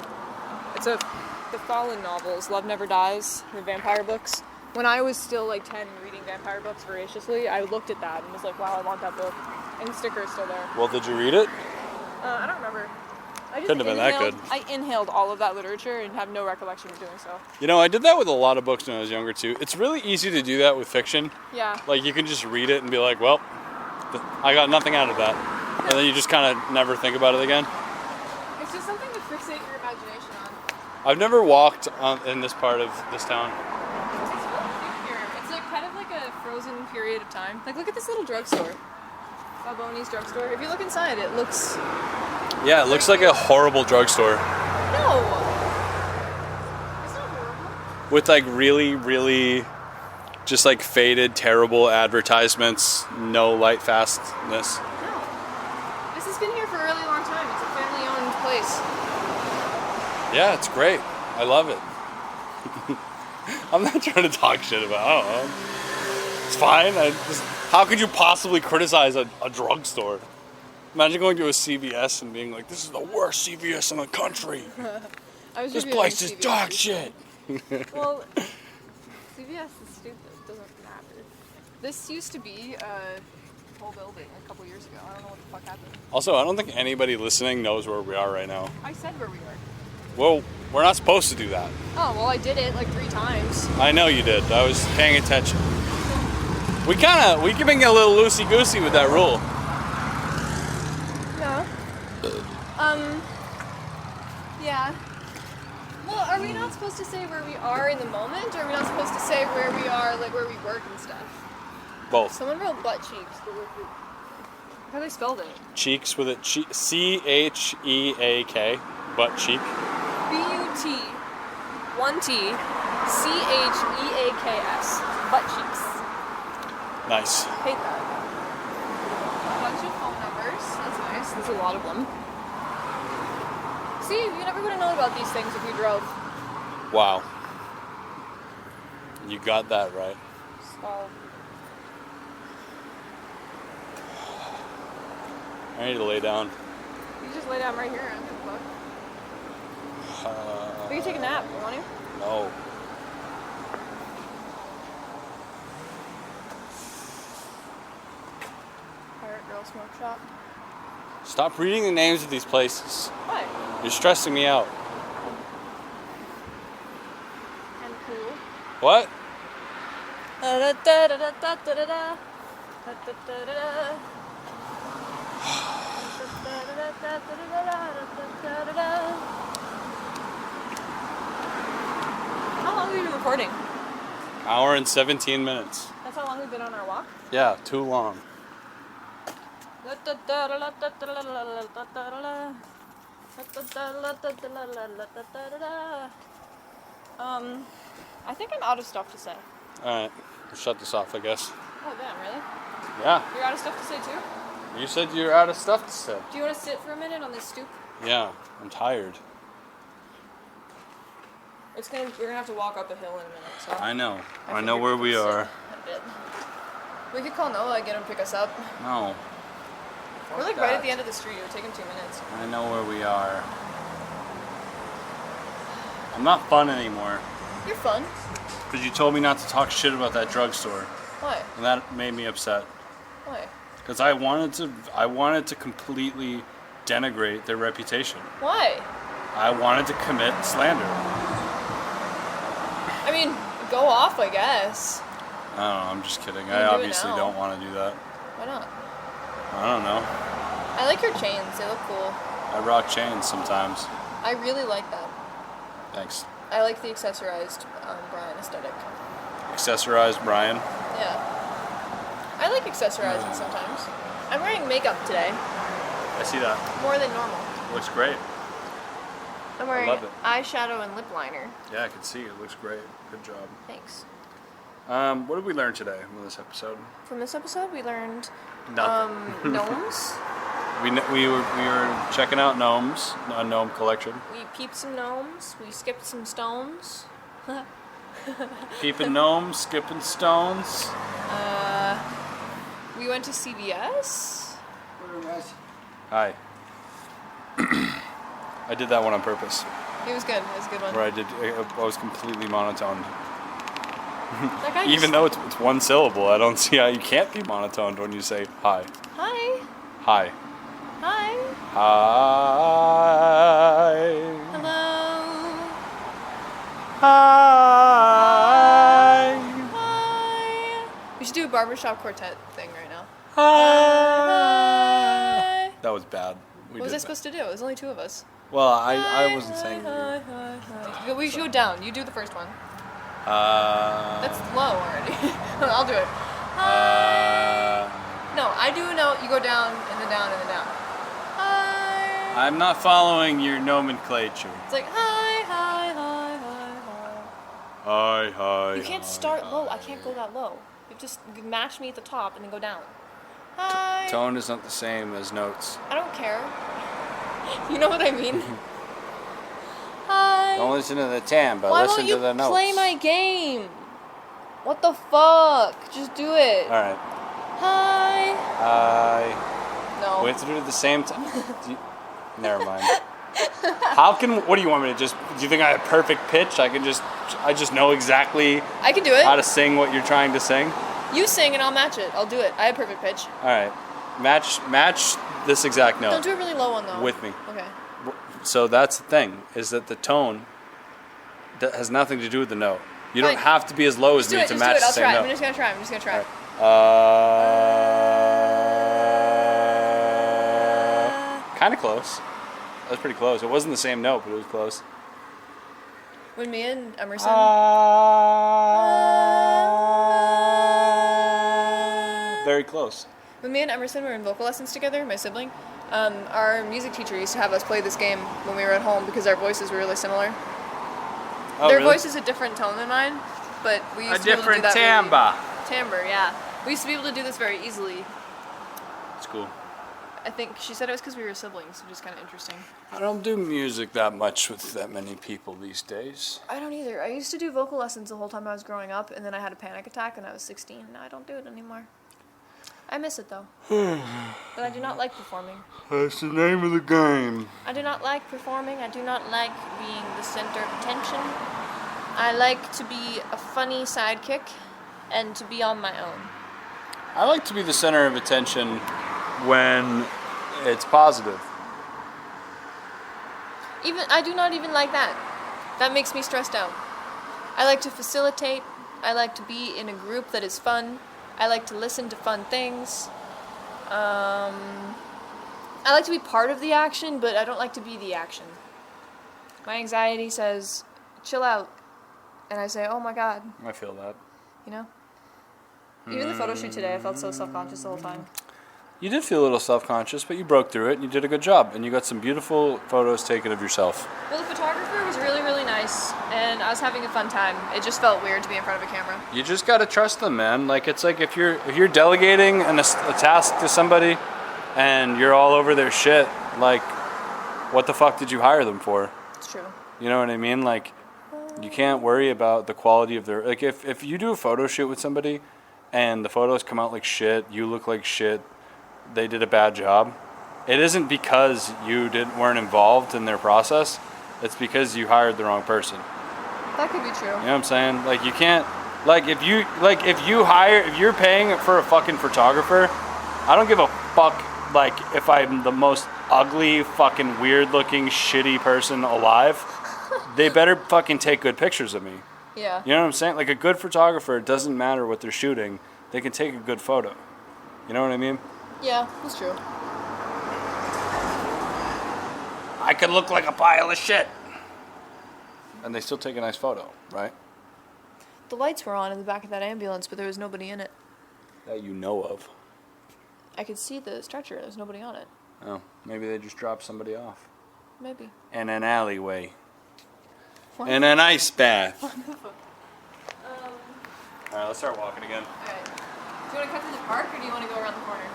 It's the Fallen novels, Love Never Dies, the vampire books. When I was still like 10 reading vampire books voraciously, I looked at that and was like, wow, I want that book. And the sticker is still there. Well, did you read it? I don't remember. I just Couldn't have been that good. I inhaled all of that literature and have no recollection of doing so. You know, I did that with a lot of books when I was younger too. It's really easy to do that with fiction. Yeah. Like you can just read it and be like, well, I got nothing out of that. And then you just kind of never think about it again. It's just something to fixate your imagination on. I've never walked in this part of this town. It's really cute here. It's like kind period of time. Like, look at this little drugstore. Balboni's drugstore. If you look inside, it looks... Yeah, it looks like a horrible drugstore. No! It's not horrible. With like really, really just like faded, terrible advertisements, no light fastness. No. This has been here for a really long time. It's a family-owned place. Yeah, it's great. I love it. I'm not trying to talk shit about it. I don't know. It's fine. How could you possibly criticize a drugstore? Imagine going to a CVS and being like, this is the worst CVS in the country. This place is dog shit. Well, CVS is stupid. It doesn't matter. This used to be a whole building a couple years ago. I don't know what the fuck happened. Also, I don't think anybody listening knows where we are right now. I said where we were. Well, we're not supposed to do that. Oh, well, I did it like 3 times. I know you did. I was paying attention. We can being a little loosey-goosey with that rule. Yeah. Yeah. Well, are we not supposed to say where we are in the moment, or are we not supposed to say where we are, like where we work and stuff? Both. Someone wrote butt cheeks. How they spelled it? Cheeks with a C-H-E-A-K. Butt cheek. B-U-T 1T C-H-E-A-K-S. Butt cheeks. Nice. Hate that. A bunch of phone numbers. That's nice. There's a lot of them. See, you never would have known about these things if we drove. Wow. You got that right. So, I need to lay down. you just lay down right here and take a look. We can take a nap. You want to? No. Pirate Girl Smoke Shop. Stop reading the names of these places. What? You're stressing me out. And cool. What? How long have we been recording? Hour and 17 minutes. That's how long we've been on our walk? Yeah, too long. I think I'm out of stuff to say. Alright, we'll shut this off, I guess. Oh, damn, really? Yeah, You're out of stuff to say too? you said you're out of stuff to say. Do you want to sit for a minute on this stoop? Yeah, I'm tired. We're gonna have to walk up a hill in a minute, so. I know. I figured know where could we sit are. a bit. We could call Noah and get him to pick us up. No. We're like right at the end of the street. It would take him 2 minutes. I know where we are. I'm not fun anymore. You're fun. Because you told me not to talk shit about that drugstore. Why? And that made me upset. Why? Because I wanted to completely denigrate their reputation. Why? I wanted to commit slander. I mean, go off, I guess. I don't know, I'm just kidding. You I do it obviously now. don't want to do that. Why not? I don't know. I like your chains. They look cool. I rock chains sometimes. I really like that. Thanks. I like the accessorized Brian aesthetic. Accessorized Brian. Yeah. I like accessorizing sometimes. I'm wearing makeup today. I see that. More than normal. Looks great. I'm wearing love it. eyeshadow and lip liner. Yeah, I can see. It looks great. Good job. Thanks. What did we learn today in this episode? From this episode, we learned Nothing. gnomes. We were checking out gnomes, a gnome collection. We peeped some gnomes. We skipped some stones. Peeping gnomes, skipping stones. We went to CVS. Hi. I did that one on purpose. It was good. It was a good one. Where I was completely monotone. That guy Even though it's one syllable, I don't see how you can't be monotoned when you say hi. Hi. Hi. Hi. Hi. Hello. Hi. Hi. We should do a barbershop quartet thing right now. Hi. That was bad. What was I supposed to do? It was only 2 of us. Well, I wasn't saying you. Hi. We should go down. You do the first one. That's low already. I'll do it. Hi. I do a note, you go down, and then down, and then down. Hi. I'm not following your nomenclature. It's like, hi, hi, hi, hi, hi. Hi. You can't start low. I can't go that low. You just match me at the top and then go down. Hi. Tone is not the same as notes. I don't care. You know what I mean? Hi. Don't listen to the timbre, Why listen won't you to the notes. play my game? What the fuck? Just do it. Alright. Hi. Hi. No. We have to do it at the same time. Never mind. What do you want me to do you think I have perfect pitch? I just know exactly I can do it. how to sing what you're trying to sing? You sing and I'll match it. I'll do it. I have perfect pitch. Alright. Match this exact note. Don't do a really low one though. With me. Okay. So that's the thing, is that the tone has nothing to do with the note. You Fine. don't have to be as low as me to match the I'll same try. note. I'm just gonna try. I'm just gonna try. Kind of close. That was pretty close. It wasn't the same note, but it was close. When me and Emerson. Very close. When me and Emerson were in vocal lessons together, my sibling, our music teacher used to have us play this game when we were at home because our voices were really similar. Oh, Their really? voice is a different tone than mine, but we used A to be able to do different that timbre. Timbre, yeah. We used to be able to do this very easily. It's cool. I think she said it was because we were siblings, which is kind of interesting. I don't do music that much with that many people these days. I don't either. I used to do vocal lessons the whole time I was growing up, and then I had a panic attack when I was 16, and now I don't do it anymore. I miss it though. But I do not like performing. That's the name of the game. I do not like performing. I do not like being the center of attention. I like to be a funny sidekick and to be on my own. I like to be the center of attention when it's positive. I do not even like that. That makes me stressed out. I like to facilitate. I like to be in a group that is fun. I like to listen to fun things. I like to be part of the action, but I don't like to be the action. My anxiety says, chill out. And I say, oh my god. I feel that. You know? Even the photo shoot today, I felt so self-conscious the whole time. You did feel a little self-conscious, but you broke through it and you did a good job. And you got some beautiful photos taken of yourself. Well, the photographer was really, really nice, and I was having a fun time. It just felt weird to be in front of a camera. You just gotta trust them, man. Like, it's like if you're delegating a task to somebody and you're all over their shit, like, what the fuck did you hire them for? It's true. You know what I mean? Like, you can't worry about the quality of their... Like, if you do a photo shoot with somebody and the photos come out like shit, you look like shit, they did a bad job, it isn't because you weren't involved in their process. It's because you hired the wrong person. That could be true. You know what I'm saying? Like, you can't... Like, if you're paying for a fucking photographer, I don't give a fuck, like, if I'm the most ugly, fucking weird-looking, shitty person alive. They better fucking take good pictures of me. Yeah. You know what I'm saying? Like, a good photographer, it doesn't matter what they're shooting. They can take a good photo. You know what I mean? Yeah, that's true. I could look like a pile of shit. And they still take a nice photo, right? The lights were on in the back of that ambulance, but there was nobody in it. That you know of. I could see the stretcher. There's nobody on it. Oh, maybe they just dropped somebody off. Maybe. In an alleyway. Wonderful. In an ice bath. Wonderful. Alright, let's start walking again. Alright. Do you want to cut through the park, or do you want to go around the corner?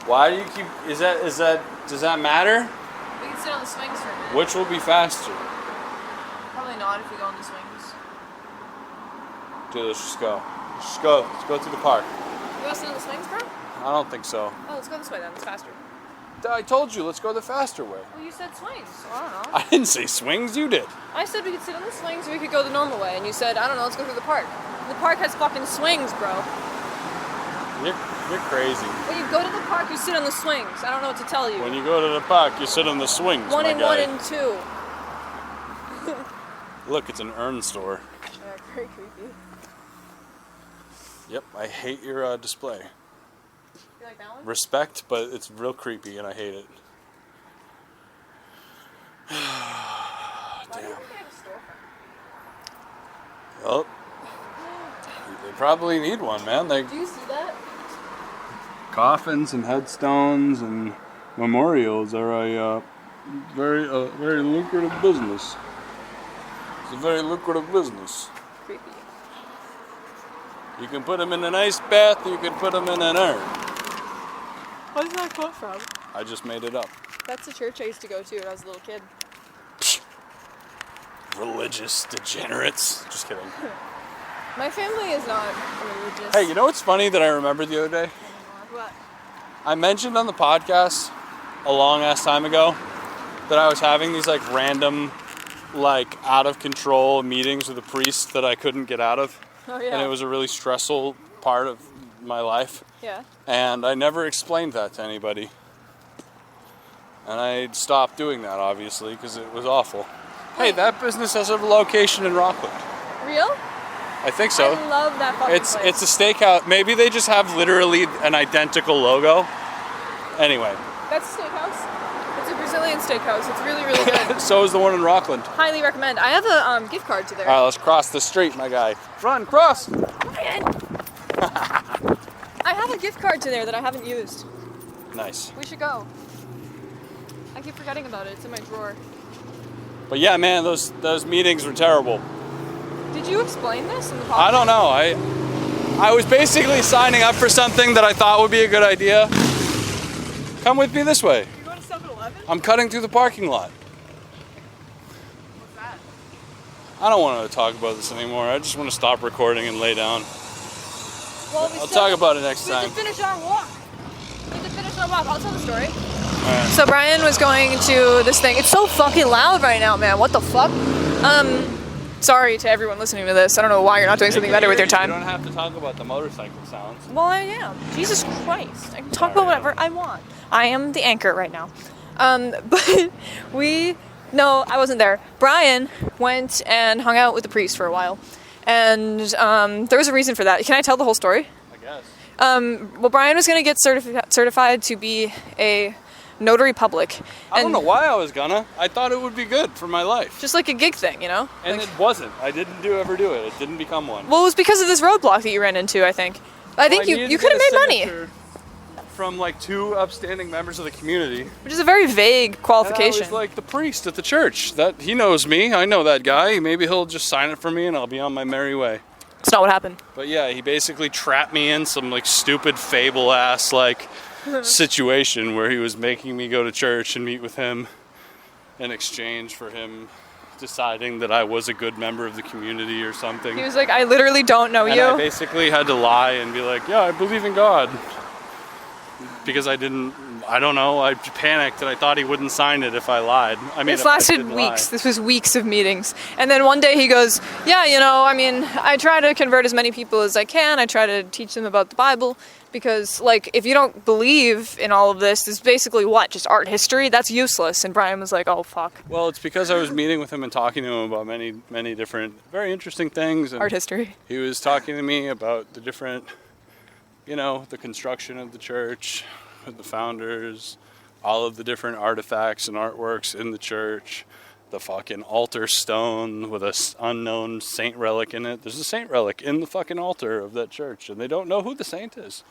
Why do you keep... does that matter? We can sit on the swings for a minute. Which will be faster? Probably not if we go on the swings. Dude, let's just go. Let's go. Let's go through the park. You want to sit on the swings, bro? I don't think so. Oh, let's go this way then. It's faster. I told you, let's go the faster way. Well, you said swings, so I don't know. I didn't say swings, you did. I said we could sit on the swings or we could go the normal way, and you said, I don't know, let's go through the park. The park has fucking swings, bro. You're crazy. When you go to the park, you sit on the swings. I don't know what to tell you. When you go to the park, you sit on the swings, One my and guy. one and two. Look, it's an urn store. Yeah, very creepy. Yep, I hate your display. You like that one? Respect, but it's real creepy and I hate it. Why do you Damn. think they have a storefront? Well, they probably need one, man. Do you see that? Coffins and headstones and memorials are a very lucrative business. It's a very lucrative business. Creepy. You can put them in an ice bath, you can put them in an urn. What does that quote from? I just made it up. That's the church I used to go to when I was a little kid. Religious degenerates. Just kidding. My family is not religious. Hey, you know what's funny that I remembered the other day? What? I mentioned on the podcast a long ass time ago that I was having these like random, like out of control meetings with a priest that I couldn't get out of. Oh yeah. And it was a really stressful part of my life. Yeah. And I never explained that to anybody. And I stopped doing that, obviously, because it was awful. Hey, that business has a location in Rockland. Real? I think so. I love that fucking place. It's a steakhouse. Maybe they just have literally an identical logo. Anyway. That's a steakhouse. It's a Brazilian steakhouse. It's really, really good. So is the one in Rockland. Highly recommend. I have a gift card to there. All right, let's cross the street, my guy. Run, cross. Brian! I have a gift card to there that I haven't used. Nice. We should go. I keep forgetting about it. It's in my drawer. But yeah, man, those meetings were terrible. Did you explain this in the podcast? I don't know. I was basically signing up for something that I thought would be a good idea. Come with me this way. You're going to 7-Eleven? I'm cutting through the parking lot. What's that? I don't want to talk about this anymore. I just want to stop recording and lay down. Well, I'll talk about it next We have time. to finish our walk. I'll tell the story. Alright. So Brian was going to this thing. It's so fucking loud right now, man. What the fuck? Sorry to everyone listening to this. I don't know why you're not doing something better with your time. You don't have to talk about the motorcycle sounds. Well, I am. Jesus Christ. I can talk about whatever I want. I am the anchor right now. But no, I wasn't there. Brian went and hung out with the priest for a while. And there was a reason for that. Can I tell the whole story? I guess. Well, Brian was going to get certified to be a notary public. I don't know why I was gonna. I thought it would be good for my life. Just like a gig thing, you know? And like, it wasn't. I didn't ever do it. It didn't become one. well, it was because of this roadblock that you ran into, I think. I think you could have made money. From like 2 upstanding members of the community. Which is a very vague qualification. And I was like the priest at the church. That he knows me. I know that guy. Maybe he'll just sign it for me and I'll be on my merry way. It's not what happened. But yeah, he basically trapped me in some like stupid fable ass like situation where he was making me go to church and meet with him in exchange for him deciding that I was a good member of the community or something. He was like, I literally don't know you. I basically had to lie and be like, yeah, I believe in God. Because I don't know, I panicked and I thought he wouldn't sign it if I lied. I mean, this lasted weeks. This was weeks of meetings. And then one day he goes, yeah, I try to convert as many people as I can. I try to teach them about the Bible. Because, like, if you don't believe in all of this, it's basically what? Just art history? That's useless. And Brian was like, oh, fuck. Well, it's because I was meeting with him and talking to him about many, many different, very interesting things. And art history. He was talking to me about the different, the construction of the church, the founders, all of the different artifacts and artworks in the church, the fucking altar stone with a unknown saint relic in it. There's a saint relic in the fucking altar of that church, and they don't know who the saint is.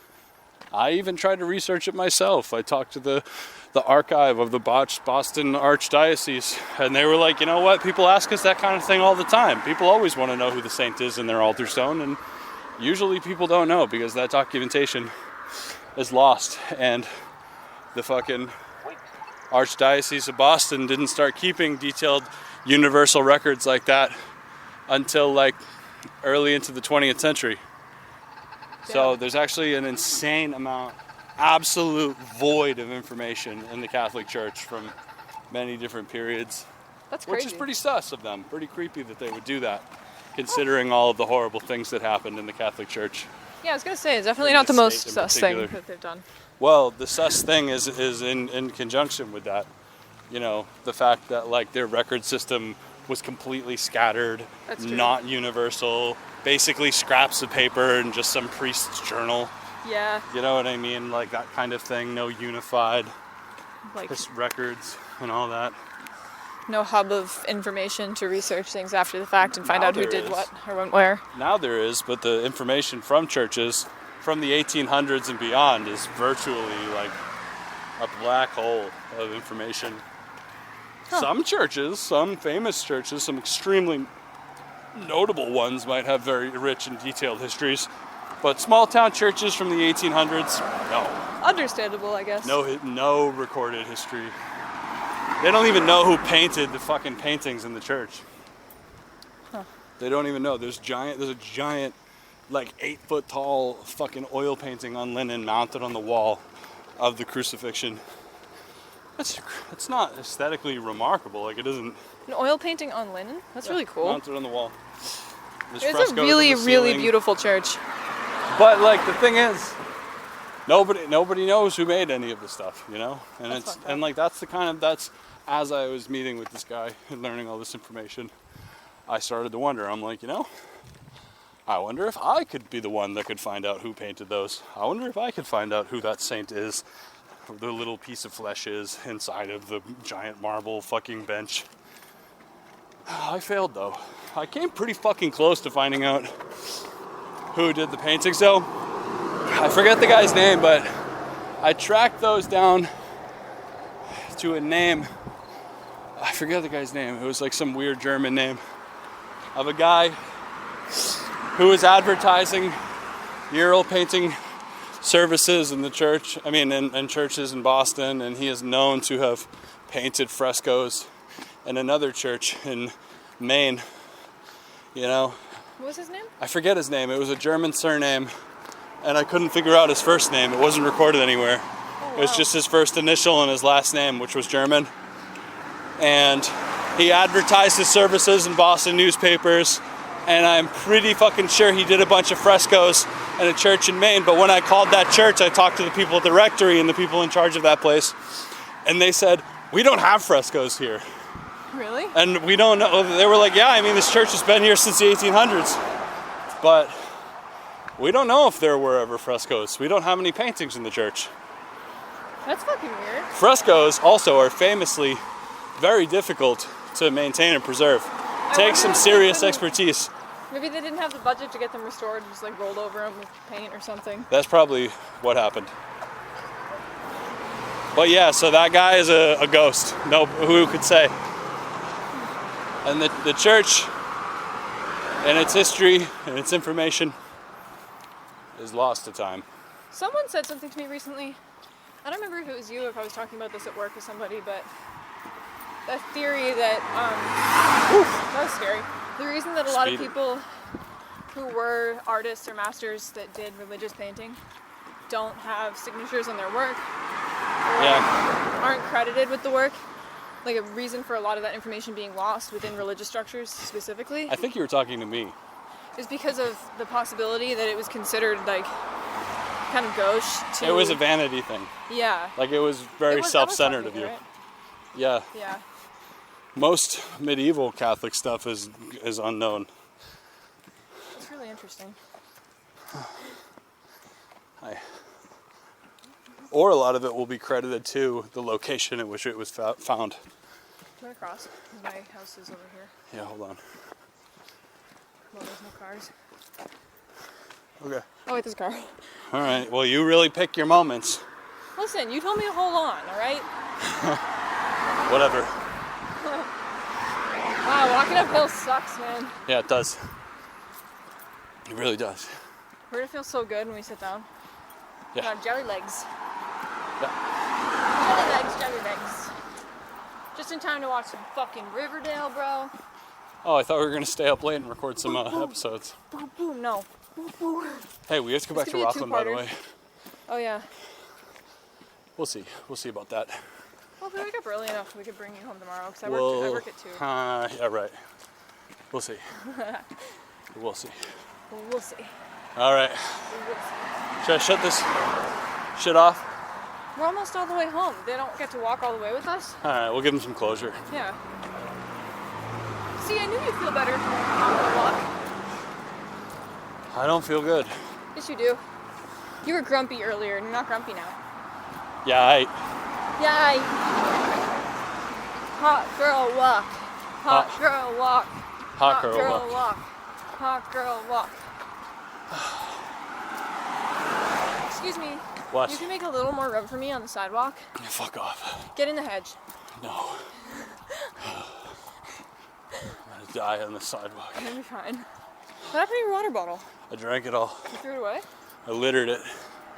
I even tried to research it myself. I talked to the archive of the Boston Archdiocese, and they were like, you know what? People ask us that kind of thing all the time. People always want to know who the saint is in their altar stone, and usually people don't know because that documentation is lost, and the fucking Archdiocese of Boston didn't start keeping detailed universal records like that until like early into the 20th century. So there's actually an insane amount, absolute void of information in the Catholic Church from many different periods. That's crazy. Which is pretty sus of them. Pretty creepy that they would do that, considering all of the horrible things that happened in the Catholic Church. Yeah, I was going to say, it's definitely not the most sus thing that they've done. Well, the sus thing is in conjunction with that. The fact that like their record system was completely scattered, not universal, basically scraps of paper and just some priest's journal. Yeah. You know what I mean? Like that kind of thing, no unified like records and all that. No hub of information to research things after the fact and find out who did what or went where. Now there is, but the information from churches from the 1800s and beyond is virtually like a black hole of information. Huh. Some churches, some famous churches, some extremely notable ones might have very rich and detailed histories, but small town churches from the 1800s, no. Understandable, I guess. No recorded history. They don't even know who painted the fucking paintings in the church. Huh. They don't even know. There's a giant, like 8 foot tall fucking oil painting on linen mounted on the wall of the crucifixion. It's not aesthetically remarkable. Like, it isn't. An oil painting on linen? That's really cool. Mounted on the wall. There's It's frescoes a really, in the really ceiling. beautiful church. But like the thing is, nobody knows who made any of the stuff, you know? And That's it's fucked up. and like that's as I was meeting with this guy and learning all this information, I started to wonder. I'm like, you know, I wonder if I could be the one that could find out who painted those. I wonder if I could find out who that saint is, the little piece of flesh is inside of the giant marble fucking bench. I failed though. I came pretty fucking close to finding out who did the paintings though. I forget the guy's name, but I tracked those down to a name. I forget the guy's name. It was like some weird German name of a guy who was advertising mural painting services in the church. I mean, in churches in Boston, and he is known to have painted frescoes in another church in Maine. You know, What was his name? I forget his name. It was a German surname, and I couldn't figure out his first name. It wasn't recorded anywhere. Oh, It was wow. just his first initial and his last name, which was German. And he advertised his services in Boston newspapers, and I'm pretty fucking sure he did a bunch of frescoes in a church in Maine. But when I called that church, I talked to the people at the rectory and the people in charge of that place, and they said, we don't have frescoes here. Really? And we don't know. They were like, yeah, I mean, this church has been here since the 1800s. But we don't know if there were ever frescoes. We don't have any paintings in the church. That's fucking weird. Frescoes also are famously very difficult to maintain and preserve. wonder Takes some if they serious couldn't- expertise. Maybe they didn't have the budget to get them restored and just like rolled over them with paint or something. That's probably what happened. But yeah, so that guy is a ghost. No, who could say? And the church and its history and its information is lost to time. Someone said something to me recently. I don't remember if it was you or if I was talking about this at work with somebody, but a theory that that was scary. The reason that a lot of Speed. people who were artists or masters that did religious painting don't have signatures on their work or Yeah. aren't credited with the work. Like a reason for a lot of that information being lost within religious structures specifically I think you were talking to me. is because of the possibility that it was considered like kind of gauche to... It was a vanity thing. Yeah. Like it was very I was self-centered talking of to you. right? Yeah. Yeah. Most medieval Catholic stuff is unknown. It's really interesting. Or a lot of it will be credited to the location at which it was found. I'm gonna cross. My house is over here. Yeah, hold on. Well, there's no cars. Okay. Oh wait, there's a car. All right. Well, you really pick your moments. Listen, you told me to hold on, alright? Whatever. Wow, walking uphill sucks, man. Yeah, it does. It really does. We're gonna feel so good when we sit down. Yeah. Jelly legs. Yeah. Jelly legs, jelly legs. Just in time to watch some fucking Riverdale, bro. Oh, I thought we were gonna stay up late and record some episodes. Boom, boom, no. Boom, boom. Hey, we have to go back This to could be a Rockland, by the two-parter. way. Oh yeah. We'll see. We'll see about that. Well, if we wake up early enough, we could bring you home tomorrow, because I work at 2. Yeah, right. We'll see. We'll see. We'll see. All right. We'll see. Should I shut this shit off? We're almost all the way home. They don't get to walk all the way with us. All right. We'll give them some closure. Yeah. See, I knew you'd feel better on the walk. I don't feel good. Yes, you do. You were grumpy earlier, and you're not grumpy now. Yeah, Yay! Hot girl walk. Hot Hot- girl walk. hot girl walk. walk. Hot girl walk. Excuse me. What? You can make a little more room for me on the sidewalk. Yeah, fuck off. Get in the hedge. No. I'm gonna die on the sidewalk. You'll be fine. What happened to your water bottle? I drank it all. You threw it away? I littered it.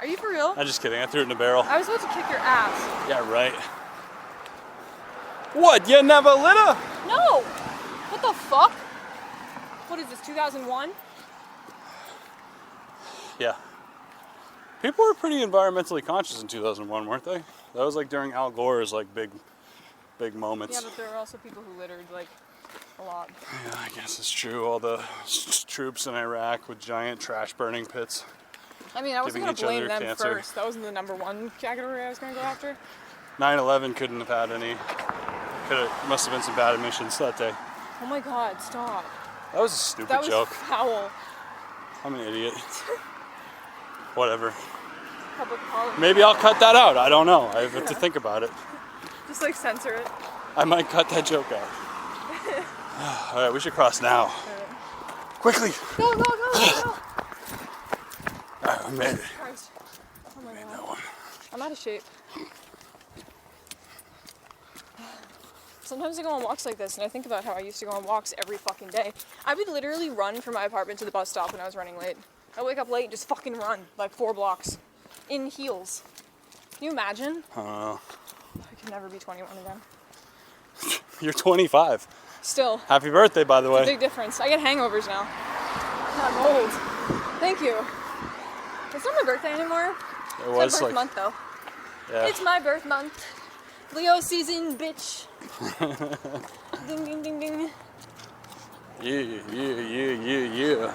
Are you for real? I'm just kidding. I threw it in a barrel. I was about to kick your ass. Yeah, right. What? You never litter? No! What the fuck? What is this, 2001? Yeah. People were pretty environmentally conscious in 2001, weren't they? That was like during Al Gore's like big moments. Yeah, but there were also people who littered like a lot. Yeah, I guess it's true. All the troops in Iraq with giant trash burning pits. I mean, I wasn't Giving going to each blame other them cancer. first. That wasn't the number one category I was going to go after. 9/11 couldn't have had any. Must have been some bad emissions that day. Oh my god, stop. That was a stupid That was joke. foul. I'm an idiot. Whatever. Public apology. Maybe I'll cut that out. I don't know. I have to think about it. Just like censor it. I might cut that joke out. All right, we should cross now. Quickly. Go, go, go, go, go. All right, we made it. Christ. Oh my Made god. that one. I'm out of shape. Sometimes I go on walks like this and I think about how I used to go on walks every fucking day. I would literally run from my apartment to the bus stop when I was running late. I'd wake up late and just fucking run like 4 blocks in heels. Can you imagine? Uh, I could never be 21 again. you're 25. Still, Happy birthday, by the way. big difference. I get hangovers now. I'm old. Thank you. It's not my birthday anymore. It It's was my birth like, month though. yeah. It's my birth month. Leo season, bitch. Ding, ding, ding, ding. Yeah.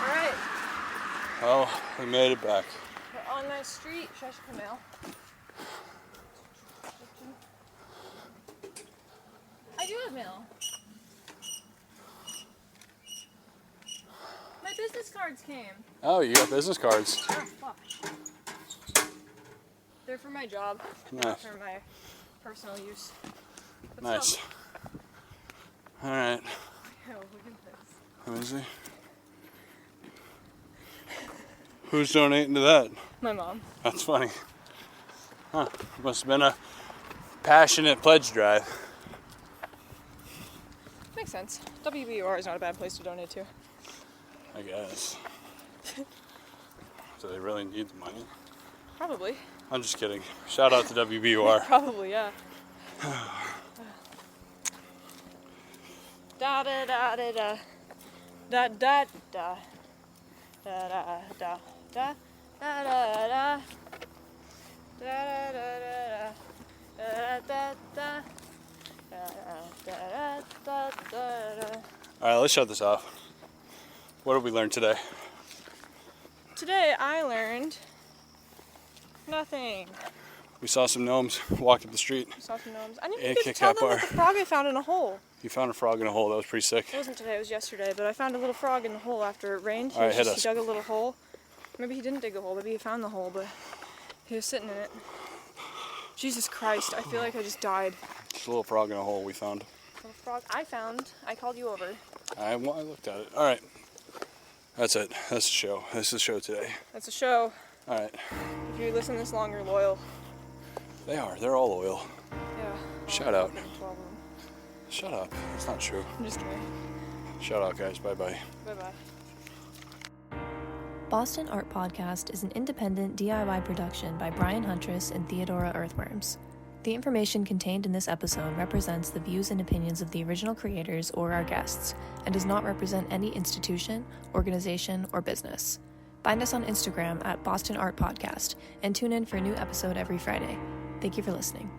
Alright, Well, we made it back. we're on my street. Should I check the mail? I do have mail. My business cards came. Oh, you got business cards. Oh, fuck. They're for my job, not Nice. for my personal use. But Nice. still. All right. Oh, look at this. Who is he? Who's donating to that? My mom. That's funny. Huh. Must have been a passionate pledge drive. Makes sense. WBUR is not a bad place to donate to. I guess. Do they really need the money? Probably. I'm just kidding. Shout out to WBUR. Probably, yeah. Da da da da da. Da da da. Da da da. Da da da da. Da da da da. Da da da. Da da da da da. All right, let's shut this off. What did we learn today? Today I learned nothing. We saw some gnomes walk up the street. Saw some gnomes. I didn't And even get Kit to tell Kat them bar. about the frog I found in a hole. You found a frog in a hole. That was pretty sick. It wasn't today, it was yesterday, but I found a little frog in the hole after it rained. All right, hit He us. dug a little hole. Maybe he didn't dig a hole, maybe he found the hole, but he was sitting in it. Jesus Christ, I feel like I just died. Just a little frog in a hole we found. Little frog I found. I called you over. I looked at it. All right. That's it. That's the show. That's the show today. That's a show. All right. If you listen this long, you're loyal. They are. They're all loyal. Yeah. Shout out. Fucking 12 of them. Shut up. That's not true. I'm just kidding. Shout out, guys. Bye-bye. Bye-bye. Boston Art Podcast is an independent DIY production by Brian Huntress and Theodora Earthworms. The information contained in this episode represents the views and opinions of the original creators or our guests, and does not represent any institution, organization, or business. Find us on Instagram at Boston Art Podcast, and tune in for a new episode every Friday. Thank you for listening.